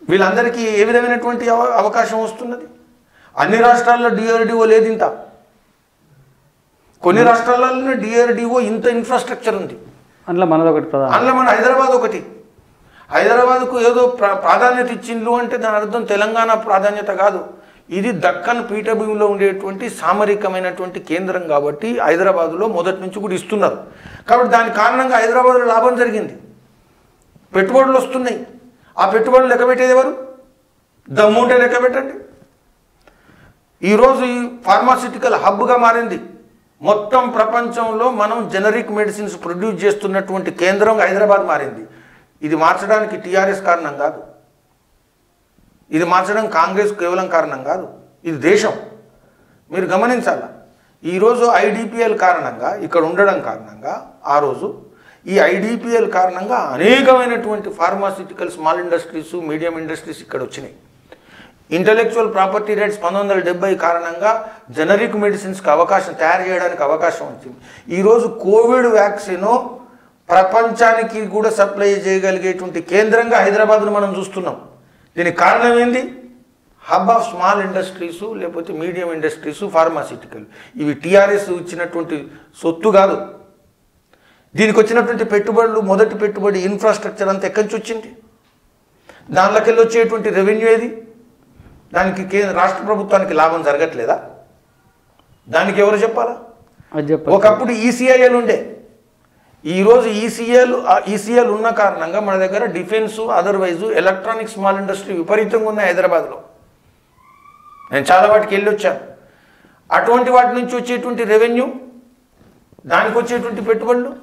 వీళ్ళందరికీ ఏ విధమైనటువంటి అవకాశం వస్తున్నది? అన్ని రాష్ట్రాల్లో డిఆర్డిఓ లేదు ఇంత. కొన్ని రాష్ట్రాలలో డిఆర్డిఓ ఇంత ఇన్ఫ్రాస్ట్రక్చర్ ఉంది. అందులో మనది ఒకటి ప్రధాన, అందులో మన హైదరాబాద్ ఒకటి. హైదరాబాద్కు ఏదో ప్రాధాన్యత ఇచ్చిండ్రు అంటే దాని అర్థం తెలంగాణ ప్రాధాన్యత కాదు. ఇది దక్కన్ పీఠభూమిలో ఉండేటువంటి సామరికమైనటువంటి కేంద్రం కాబట్టి హైదరాబాదులో మొదటి నుంచి కూడా ఇస్తున్నారు. కాబట్టి దాని కారణంగా హైదరాబాద్లో లాభం జరిగింది, పెట్టుబడులు వస్తున్నాయి. ఆ పెట్టుబడులు లెక్క పెట్టేది ఎవరు? దమ్ముంటే లెక్క పెట్టండి. ఈరోజు ఈ ఫార్మాసిటికల్ హబ్గా మారింది. మొత్తం ప్రపంచంలో మనం జనరిక్ మెడిసిన్స్ ప్రొడ్యూస్ చేస్తున్నటువంటి కేంద్రంగా హైదరాబాద్ మారింది. ఇది మార్చడానికి టీఆర్ఎస్ కారణం కాదు, ఇది మార్చడం కాంగ్రెస్ కేవలం కారణం కాదు, ఇది దేశం. మీరు గమనించాల. ఈరోజు ఐడిపిఎల్ కారణంగా ఇక్కడ ఉండడం కారణంగా ఆ రోజు ఈ ఐడిపిఎల్ కారణంగా అనేకమైనటువంటి pharmaceutical small industries medium industries ఇక్కడ వచ్చినాయి. ఇంటలెక్చువల్ ప్రాపర్టీ రైట్స్ 1970 కారణంగా జనరిక్ మెడిసిన్స్కి అవకాశం తయారు చేయడానికి అవకాశం వచ్చింది. ఈరోజు కోవిడ్ వ్యాక్సిన్ ప్రపంచానికి కూడా సప్లై చేయగలిగేటువంటి కేంద్రంగా హైదరాబాద్ను మనం చూస్తున్నాం. దీనికి కారణం ఏంది? హబ్ ఆఫ్ స్మాల్ ఇండస్ట్రీసు లేకపోతే మీడియం ఇండస్ట్రీసు ఫార్మాసిటికల్. ఇవి టీఆర్ఎస్ ఇచ్చినటువంటి సొత్తు కాదు. దీనికి వచ్చినటువంటి పెట్టుబడులు, మొదటి పెట్టుబడి ఇన్ఫ్రాస్ట్రక్చర్ అంతా ఎక్కడి నుంచి వచ్చింది? దానిలోకి వెళ్ళి వచ్చేటువంటి రెవెన్యూ ఏది? దానికి రాష్ట్ర ప్రభుత్వానికి లాభం జరగట్లేదా? దానికి ఎవరు చెప్పాలా? ఒకప్పుడు ఈసీఐఎల్ ఉండే, ఈరోజు ఈసీఎల్ ఉన్న కారణంగా మన దగ్గర డిఫెన్సు అదర్వైజు ఎలక్ట్రానిక్ స్మాల్ ఇండస్ట్రీ విపరీతంగా ఉన్నాయి హైదరాబాద్లో. నేను చాలా వాటికి వెళ్ళి వచ్చాను. అటువంటి వాటి నుంచి వచ్చేటువంటి రెవెన్యూ, దానికి వచ్చేటువంటి పెట్టుబడులు.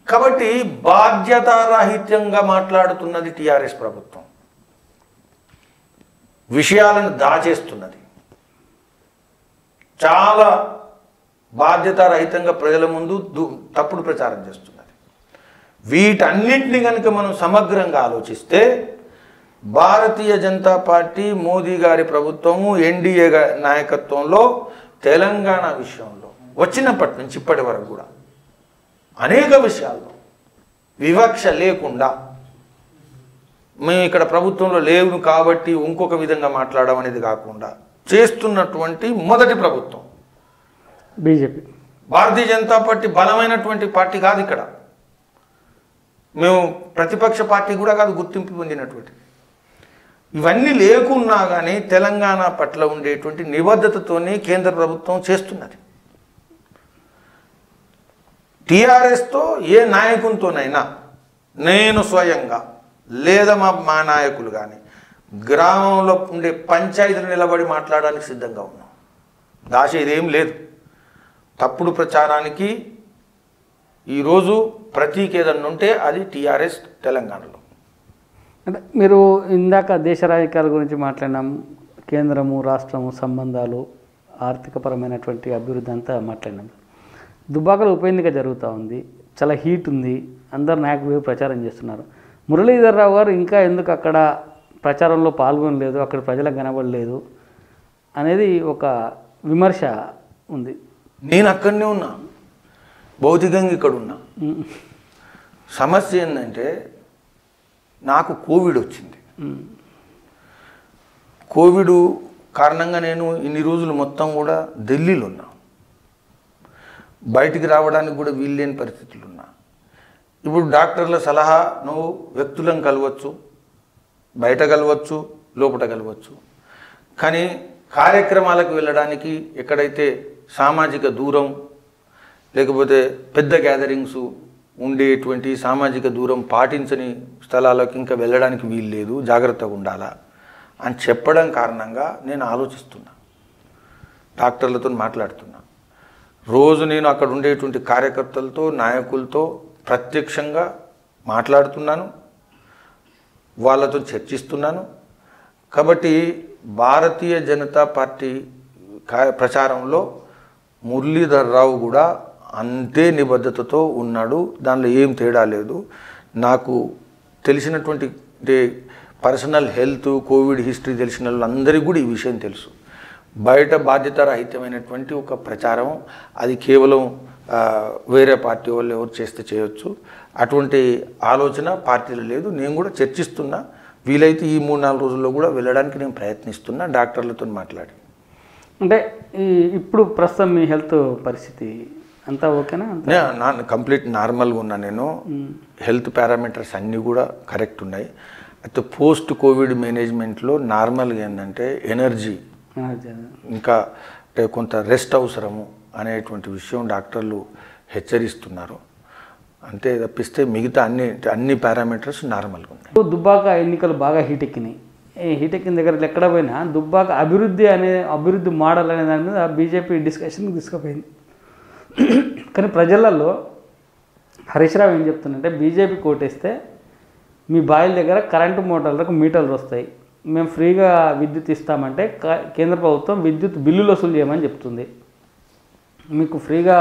కాబట్టి బాధ్యతారాహిత్యంగా మాట్లాడుతున్నది టీఆర్ఎస్ ప్రభుత్వం, విషయాలను దాచేస్తున్నది, చాలా బాధ్యతారహితంగా ప్రజల ముందు తప్పుడు ప్రచారం చేస్తున్నది. వీటన్నింటినీ కనుక మనం సమగ్రంగా ఆలోచిస్తే భారతీయ జనతా పార్టీ మోదీ గారి ప్రభుత్వము ఎన్డీఏ నాయకత్వంలో తెలంగాణ విషయంలో వచ్చినప్పటి నుంచి ఇప్పటి వరకు కూడా అనేక విషయాల్లో వివక్ష లేకుండా, మేము ఇక్కడ ప్రభుత్వంలో లేవు కాబట్టి ఇంకొక విధంగా మాట్లాడడం అనేది కాకుండా చేస్తున్నటువంటి మొదటి ప్రభుత్వం బీజేపీ. భారతీయ జనతా పార్టీ బలమైనటువంటి పార్టీ కాదు, ఇక్కడ మేము ప్రతిపక్ష పార్టీ కూడా కాదు, గుర్తింపు పొందినటువంటి. ఇవన్నీ లేకున్నా కానీ తెలంగాణ పట్ల ఉండేటువంటి నిబద్ధతతోనే కేంద్ర ప్రభుత్వం చేస్తున్నది. టీఆర్ఎస్తో ఏ నాయకునితోనైనా నేను స్వయంగా లేదా మా నాయకులు కానీ గ్రామంలో ఉండే పంచాయతీలు నిలబడి మాట్లాడడానికి సిద్ధంగా ఉన్నాం. దాచేదేం లేదు. తప్పుడు ప్రచారానికి ఈరోజు ప్రతీక ఏదన్నా ఉంటే అది టీఆర్ఎస్ తెలంగాణలో. అంటే మీరు ఇందాక దేశ రాజకీయాల గురించి మాట్లాడినాం, కేంద్రము రాష్ట్రము సంబంధాలు, ఆర్థికపరమైనటువంటి అభివృద్ధి అంతా మాట్లాడినాం. దుబ్బాకలో ఉప ఎన్నిక జరుగుతూ ఉంది, చాలా హీట్ ఉంది, అందరు నాయకులు ప్రచారం చేస్తున్నారు. మురళీధర్ రావు గారు ఇంకా ఎందుకు అక్కడ ప్రచారంలో పాల్గొనలేదు, అక్కడ ప్రజలకు కనబడలేదు అనేది ఒక విమర్శ ఉంది. నేను అక్కడనే ఉన్నా, భౌతికంగా ఇక్కడ ఉన్నా. సమస్య ఏంటంటే నాకు కోవిడ్ వచ్చింది. కోవిడ్ కారణంగా నేను ఇన్ని రోజులు మొత్తం కూడా ఢిల్లీలో ఉన్నా, బయటికి రావడానికి కూడా వీల్లేని పరిస్థితులు ఉన్నా. ఇప్పుడు డాక్టర్ల సలహా, నువ్వు వ్యక్తులను కలవచ్చు, బయట కలవచ్చు, లోపల కలవచ్చు, కానీ కార్యక్రమాలకు వెళ్ళడానికి ఎక్కడైతే సామాజిక దూరం లేకపోతే పెద్ద గ్యాదరింగ్స్ ఉండేటువంటి సామాజిక దూరం పాటించని స్థలాలకు ఇంకా వెళ్ళడానికి వీలు లేదు, జాగ్రత్తగా ఉండాలా అని చెప్పడం కారణంగా నేను ఆలోచిస్తున్నా, డాక్టర్లతో మాట్లాడుతున్నా. రోజు నేను అక్కడ ఉండేటువంటి కార్యకర్తలతో నాయకులతో ప్రత్యక్షంగా మాట్లాడుతున్నాను, వాళ్ళతో చర్చిస్తున్నాను. కాబట్టి భారతీయ జనతా పార్టీ ప్రచారంలో మురళీధర్ రావు కూడా అంతే నిబద్ధతతో ఉన్నాడు, దానిలో ఏం తేడా లేదు. నాకు తెలిసినటువంటి అంటే పర్సనల్ హెల్త్ కోవిడ్ హిస్టరీ తెలిసిన వాళ్ళందరికీ కూడా ఈ విషయం తెలుసు. బయట బాధ్యతారహితమైనటువంటి ఒక ప్రచారం, అది కేవలం వేరే పార్టీ వాళ్ళు ఎవరు చేస్తే చేయొచ్చు. అటువంటి ఆలోచన పార్టీలో లేదు. నేను కూడా చర్చిస్తున్నా, వీలైతే ఈ 3-4 రోజుల్లో కూడా వెళ్ళడానికి నేను ప్రయత్నిస్తున్నా డాక్టర్లతో మాట్లాడి. అంటే ఇప్పుడు ప్రస్తుతం మీ హెల్త్ పరిస్థితి అంతా ఓకేనా? కంప్లీట్ నార్మల్గా ఉన్నా. నేను హెల్త్ పారామీటర్స్ అన్నీ కూడా కరెక్ట్ ఉన్నాయి. అయితే పోస్ట్ కోవిడ్ మేనేజ్మెంట్లో నార్మల్గా ఏంటంటే ఎనర్జీ ఇంకా కొంత రెస్ట్ అవసరము అనేటువంటి విషయం డాక్టర్లు హెచ్చరిస్తున్నారు. అంతే తప్పిస్తే మిగతా అన్ని పారామీటర్స్ నార్మల్గా ఉన్నాయి. దుబ్బాక ఎన్నికలు బాగా హీట్ ఎక్కినాయి. హీట్ ఎక్కిన దగ్గర ఎక్కడ పోయినా దుబ్బాక అభివృద్ధి మోడల్ అనే దాని మీద బీజేపీ డిస్కషన్కి తీసుకుపోయింది. కానీ ప్రజలలో హరీష్ రావు ఏం చెప్తుందంటే, బీజేపీ కోటేస్తే మీ బాయిల దగ్గర కరెంటు మోటార్లకు మీటర్లు వస్తాయి, మేము ఫ్రీగా విద్యుత్ ఇస్తామంటే కేంద్ర ప్రభుత్వం విద్యుత్ బిల్లులు వసూలు చేయమని చెప్తుంది. మీకు ఫ్రీగా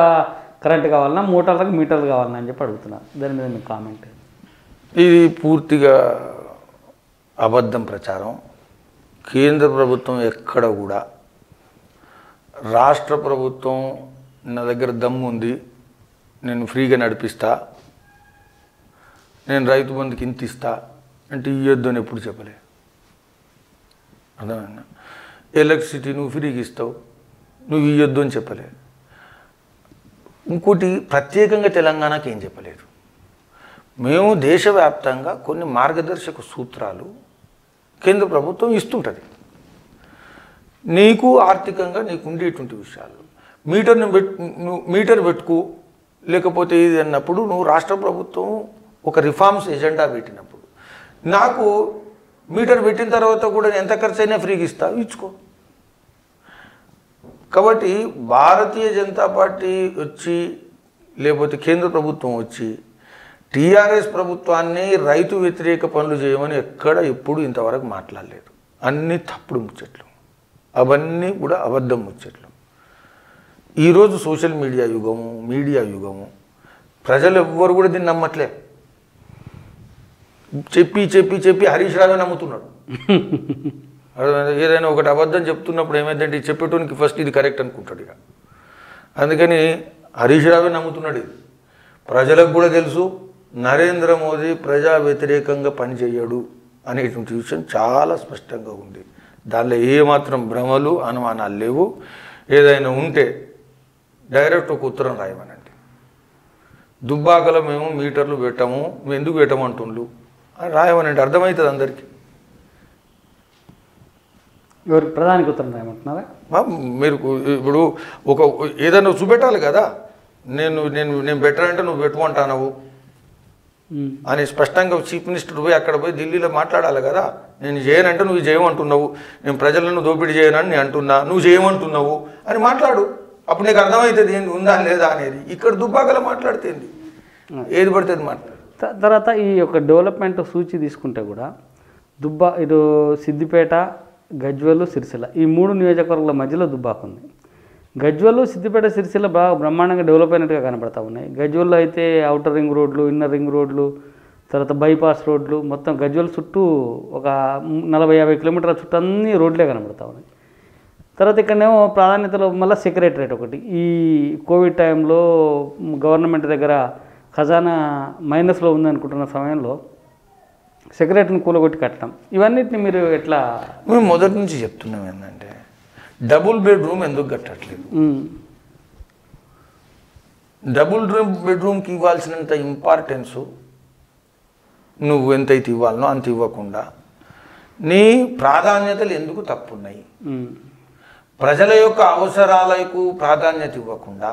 కరెంటు కావాలన్నా మోటార్లకు మీటర్లు కావాలన్నా అని చెప్పి అడుగుతున్నారు. దాని మీద మీ కామెంట్? ఇది పూర్తిగా అబద్ధం ప్రచారం. కేంద్ర ప్రభుత్వం ఎక్కడ కూడా రాష్ట్ర ప్రభుత్వం నా దగ్గర దమ్ము ఉంది, నేను ఫ్రీగా నడిపిస్తా, నేను రైతు బంధుకి ఇంత ఇస్తా అంటే ఇవ్వద్దు అని ఎప్పుడు చెప్పలే. అర్థమైనా? ఎలక్ట్రిసిటీ నువ్వు ఫ్రీగా ఇస్తావు, నువ్వు ఇవ్వద్దు అని చెప్పలే. ఇంకోటి ప్రత్యేకంగా తెలంగాణకి ఏం చెప్పలేదు. మేము దేశవ్యాప్తంగా కొన్ని మార్గదర్శక సూత్రాలు కేంద్ర ప్రభుత్వం ఇస్తుంటుంది. నీకు ఆర్థికంగా నీకు ఉండేటువంటి విషయాలు మీటర్ పెట్టుకు, లేకపోతే ఇది అన్నప్పుడు నువ్వు రాష్ట్ర ప్రభుత్వం ఒక రిఫార్మ్స్ ఎజెండా పెట్టినప్పుడు నాకు మీటర్ పెట్టిన తర్వాత కూడా ఎంత ఖర్చు అయినా ఫ్రీగా ఇస్తా, ఇచ్చుకో. కాబట్టి భారతీయ జనతా పార్టీ వచ్చి లేకపోతే కేంద్ర ప్రభుత్వం వచ్చి టీఆర్ఎస్ ప్రభుత్వాన్ని రైతు వ్యతిరేక పనులు చేయమని ఎక్కడ ఎప్పుడు ఇంతవరకు మాట్లాడలేదు. అన్నీ తప్పుడు ముచ్చట్లు, అవన్నీ కూడా అబద్ధం ముచ్చట్లు. ఈరోజు సోషల్ మీడియా యుగము, ప్రజలు ఎవ్వరు కూడా దీన్ని నమ్మట్లే. చెప్పి హరీష్ రావే నమ్ముతున్నాడు. ఏదైనా ఒకటి అబద్ధం చెప్తున్నప్పుడు ఏమైందంటే చెప్పేటోనికి ఫస్ట్ ఇది కరెక్ట్ అనుకుంటాడు. ఇక అందుకని హరీష్ రావే నమ్ముతున్నాడు. ఇది ప్రజలకు కూడా తెలుసు, నరేంద్ర మోదీ ప్రజా వ్యతిరేకంగా పనిచేయడు అనేటువంటి విషయం చాలా స్పష్టంగా ఉంది. దానిలో ఏమాత్రం భ్రమలు అనుమానాలు లేవు. ఏదైనా ఉంటే డైరెక్ట్ ఒక ఉత్తరం రాయమనండి. దుబ్బాకలో మేము మీటర్లు పెట్టాము, మేము ఎందుకు పెట్టమంటుండ్రు అని రాయమనండి, అర్థమవుతుంది అందరికీ. ఎవరికి ప్రధానికి ఉత్తరం రాయమంటున్నారా? మీరు ఇప్పుడు ఒక ఏదైనా చూపెట్టాలి కదా. నేను పెట్టాలంటే నువ్వు పెట్టుకుంటావు అని స్పష్టంగా చీఫ్ మినిస్టర్ పోయి అక్కడ పోయి ఢిల్లీలో మాట్లాడాలి కదా. నేను చేయనంటే నువ్వు చేయమంటున్నావు, నేను ప్రజలను దోపిడీ చేయనని నేను అంటున్నా, నువ్వు చేయమంటున్నావు అని మాట్లాడు. అప్పుడు నీకు అర్థమవుతుంది ఏంది ఉందా లేదా అనేది. ఇక్కడ దుబ్బాకలో మాట్లాడుతుంది ఏది పడుతుంది మాట్లాడు. తర్వాత ఈ యొక్క డెవలప్మెంట్ సూచి తీసుకుంటే కూడా ఇటు సిద్దిపేట, గజ్వేల్, సిరిసిల్ల ఈ 3 నియోజకవర్గాల మధ్యలో దుబ్బాక ఉంది. గజ్వేల్, సిద్దిపేట, సిరిసిల్ల బాగా బ్రహ్మాండంగా డెవలప్ అయినట్టుగా కనబడతా ఉన్నాయి. గజ్వేల్లో అయితే అవుటర్ రింగ్ రోడ్లు, ఇన్నర్ రింగ్ రోడ్లు, తర్వాత బైపాస్ రోడ్లు, మొత్తం గజ్వేల్ చుట్టూ ఒక 40-50 కిలోమీటర్ల చుట్టూ అన్ని రోడ్లే కనబడతా ఉన్నాయి. తర్వాత ఇక్కడనేమో ప్రాధాన్యతలో మళ్ళీ సెక్రటరేట్ ఒకటి. ఈ కోవిడ్ టైంలో గవర్నమెంట్ దగ్గర ఖజానా మైనస్లో ఉందనుకుంటున్న సమయంలో సెక్రటరీని కూలగొట్టి కట్టడం, ఇవన్నిటిని మీరు ఎట్లా? మేము మొదటి నుంచి చెప్తున్నాం ఏంటంటే డబుల్ బెడ్రూమ్ ఎందుకు కట్టట్లేదు. డబుల్ బెడ్రూమ్కి ఇవ్వాల్సినంత ఇంపార్టెన్సు నువ్వు ఎంతైతే ఇవ్వాలనో అంత ఇవ్వకుండా నీ ప్రాధాన్యతలు ఎందుకు తప్పున్నాయి. ప్రజల యొక్క అవసరాలకు ప్రాధాన్యత ఇవ్వకుండా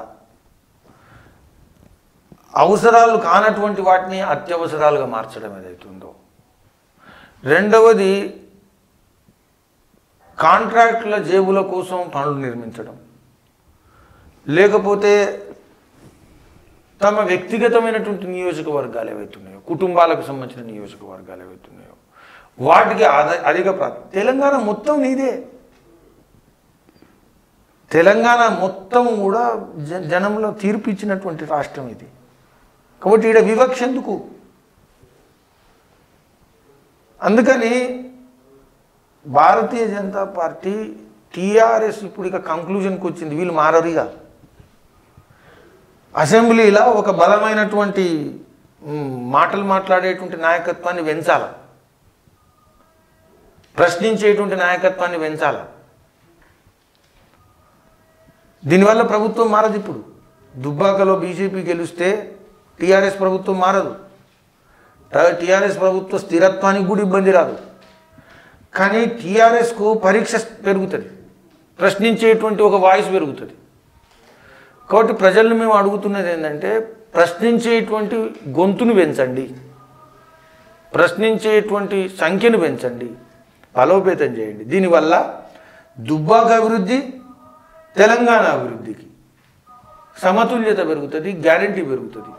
అవసరాలు కానటువంటి వాటిని అత్యవసరాలుగా మార్చడం ఏదైతుందో. రెండవది కాంట్రాక్టుల జేబుల కోసం పనులు నిర్మించడం, లేకపోతే తమ వ్యక్తిగతమైనటువంటి నియోజకవర్గాలు ఏవైతున్నాయో, కుటుంబాలకు సంబంధించిన నియోజకవర్గాలు ఏవైతున్నాయో వాటికి అధిక తెలంగాణ మొత్తం నీదే. తెలంగాణ మొత్తం కూడా జనంలో తీర్పు ఇచ్చినటువంటి రాష్ట్రం ఇది. కాబట్టి ఈడ వివక్ష ఎందుకు? అందుకని భారతీయ జనతా పార్టీ టీఆర్ఎస్ ఇప్పుడు ఇక కంక్లూజన్కి వచ్చింది, వీళ్ళు మారరుగా. అసెంబ్లీలో ఒక బలమైనటువంటి మాటలు మాట్లాడేటువంటి నాయకత్వాన్ని పెంచాల, ప్రశ్నించేటువంటి నాయకత్వాన్ని పెంచాల. దీనివల్ల ప్రభుత్వం మారదు. ఇప్పుడు దుబ్బాకలో బీజేపీ గెలిస్తే టీఆర్ఎస్ ప్రభుత్వం మారదు, టీఆర్ఎస్ ప్రభుత్వ స్థిరత్వానికి కూడా ఇబ్బంది రాదు. కానీ టీఆర్ఎస్కు పరీక్ష పెరుగుతుంది, ప్రశ్నించేటువంటి ఒక వాయిస్ పెరుగుతుంది. కాబట్టి ప్రజలను మేము అడుగుతున్నది ఏంటంటే, ప్రశ్నించేటువంటి గొంతును పెంచండి, ప్రశ్నించేటువంటి సంఖ్యను పెంచండి, బలోపేతం చేయండి. దీనివల్ల దుబ్బాక అభివృద్ధి, తెలంగాణ అభివృద్ధికి సమతుల్యత పెరుగుతుంది, గ్యారంటీ పెరుగుతుంది.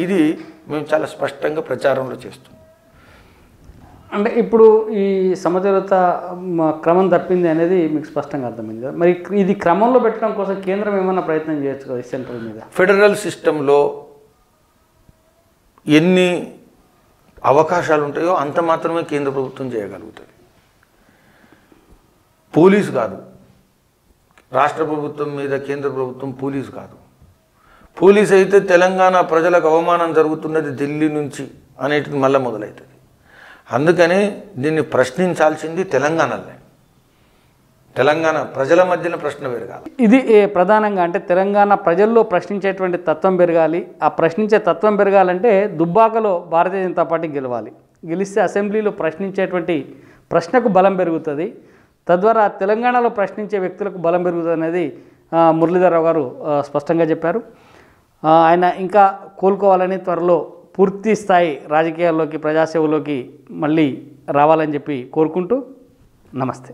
ఇది మేము చాలా స్పష్టంగా ప్రచారంలో చేస్తున్నాం. అంటే ఇప్పుడు ఈ సమతుల్యత క్రమం తప్పింది అనేది మీకు స్పష్టంగా అర్థమైంది కదా. మరి ఇది క్రమంలో పెట్టడం కోసం కేంద్రం ఏమన్నా ప్రయత్నం చేయొచ్చు కదా సెంట్రల్ మీద? ఫెడరల్ సిస్టంలో ఎన్ని అవకాశాలు ఉంటాయో అంత మాత్రమే కేంద్ర ప్రభుత్వం చేయగలుగుతుంది. పోలీసు కాదు, రాష్ట్ర ప్రభుత్వం మీద కేంద్ర ప్రభుత్వం పోలీసు కాదు. పోలీసు అయితే తెలంగాణ ప్రజలకు అవమానం జరుగుతున్నది ఢిల్లీ నుంచి అనేటిది మళ్ళీ మొదలవుతుంది. అందుకని దీన్ని ప్రశ్నించాల్సింది తెలంగాణలో, తెలంగాణ ప్రజల మధ్యన ప్రశ్న పెరగాలి. ఇది ప్రధానంగా అంటే తెలంగాణ ప్రజల్లో ప్రశ్నించేటువంటి తత్వం పెరగాలి. ఆ ప్రశ్నించే తత్వం పెరగాలంటే దుబ్బాకలో భారతీయ జనతా పార్టీ గెలవాలి. గెలిస్తే అసెంబ్లీలో ప్రశ్నించేటువంటి ప్రశ్నకు బలం పెరుగుతుంది. తద్వారా తెలంగాణలో ప్రశ్నించే వ్యక్తులకు బలం పెరుగుతుంది అనేది మురళీధరరావు గారు స్పష్టంగా చెప్పారు. ఆయన ఇంకా కోలుకోవాలని, త్వరలో పూర్తి స్థాయి రాజకీయాల్లోకి, ప్రజాసేవలోకి మళ్ళీ రావాలని చెప్పి కోరుకుంటూ నమస్తే.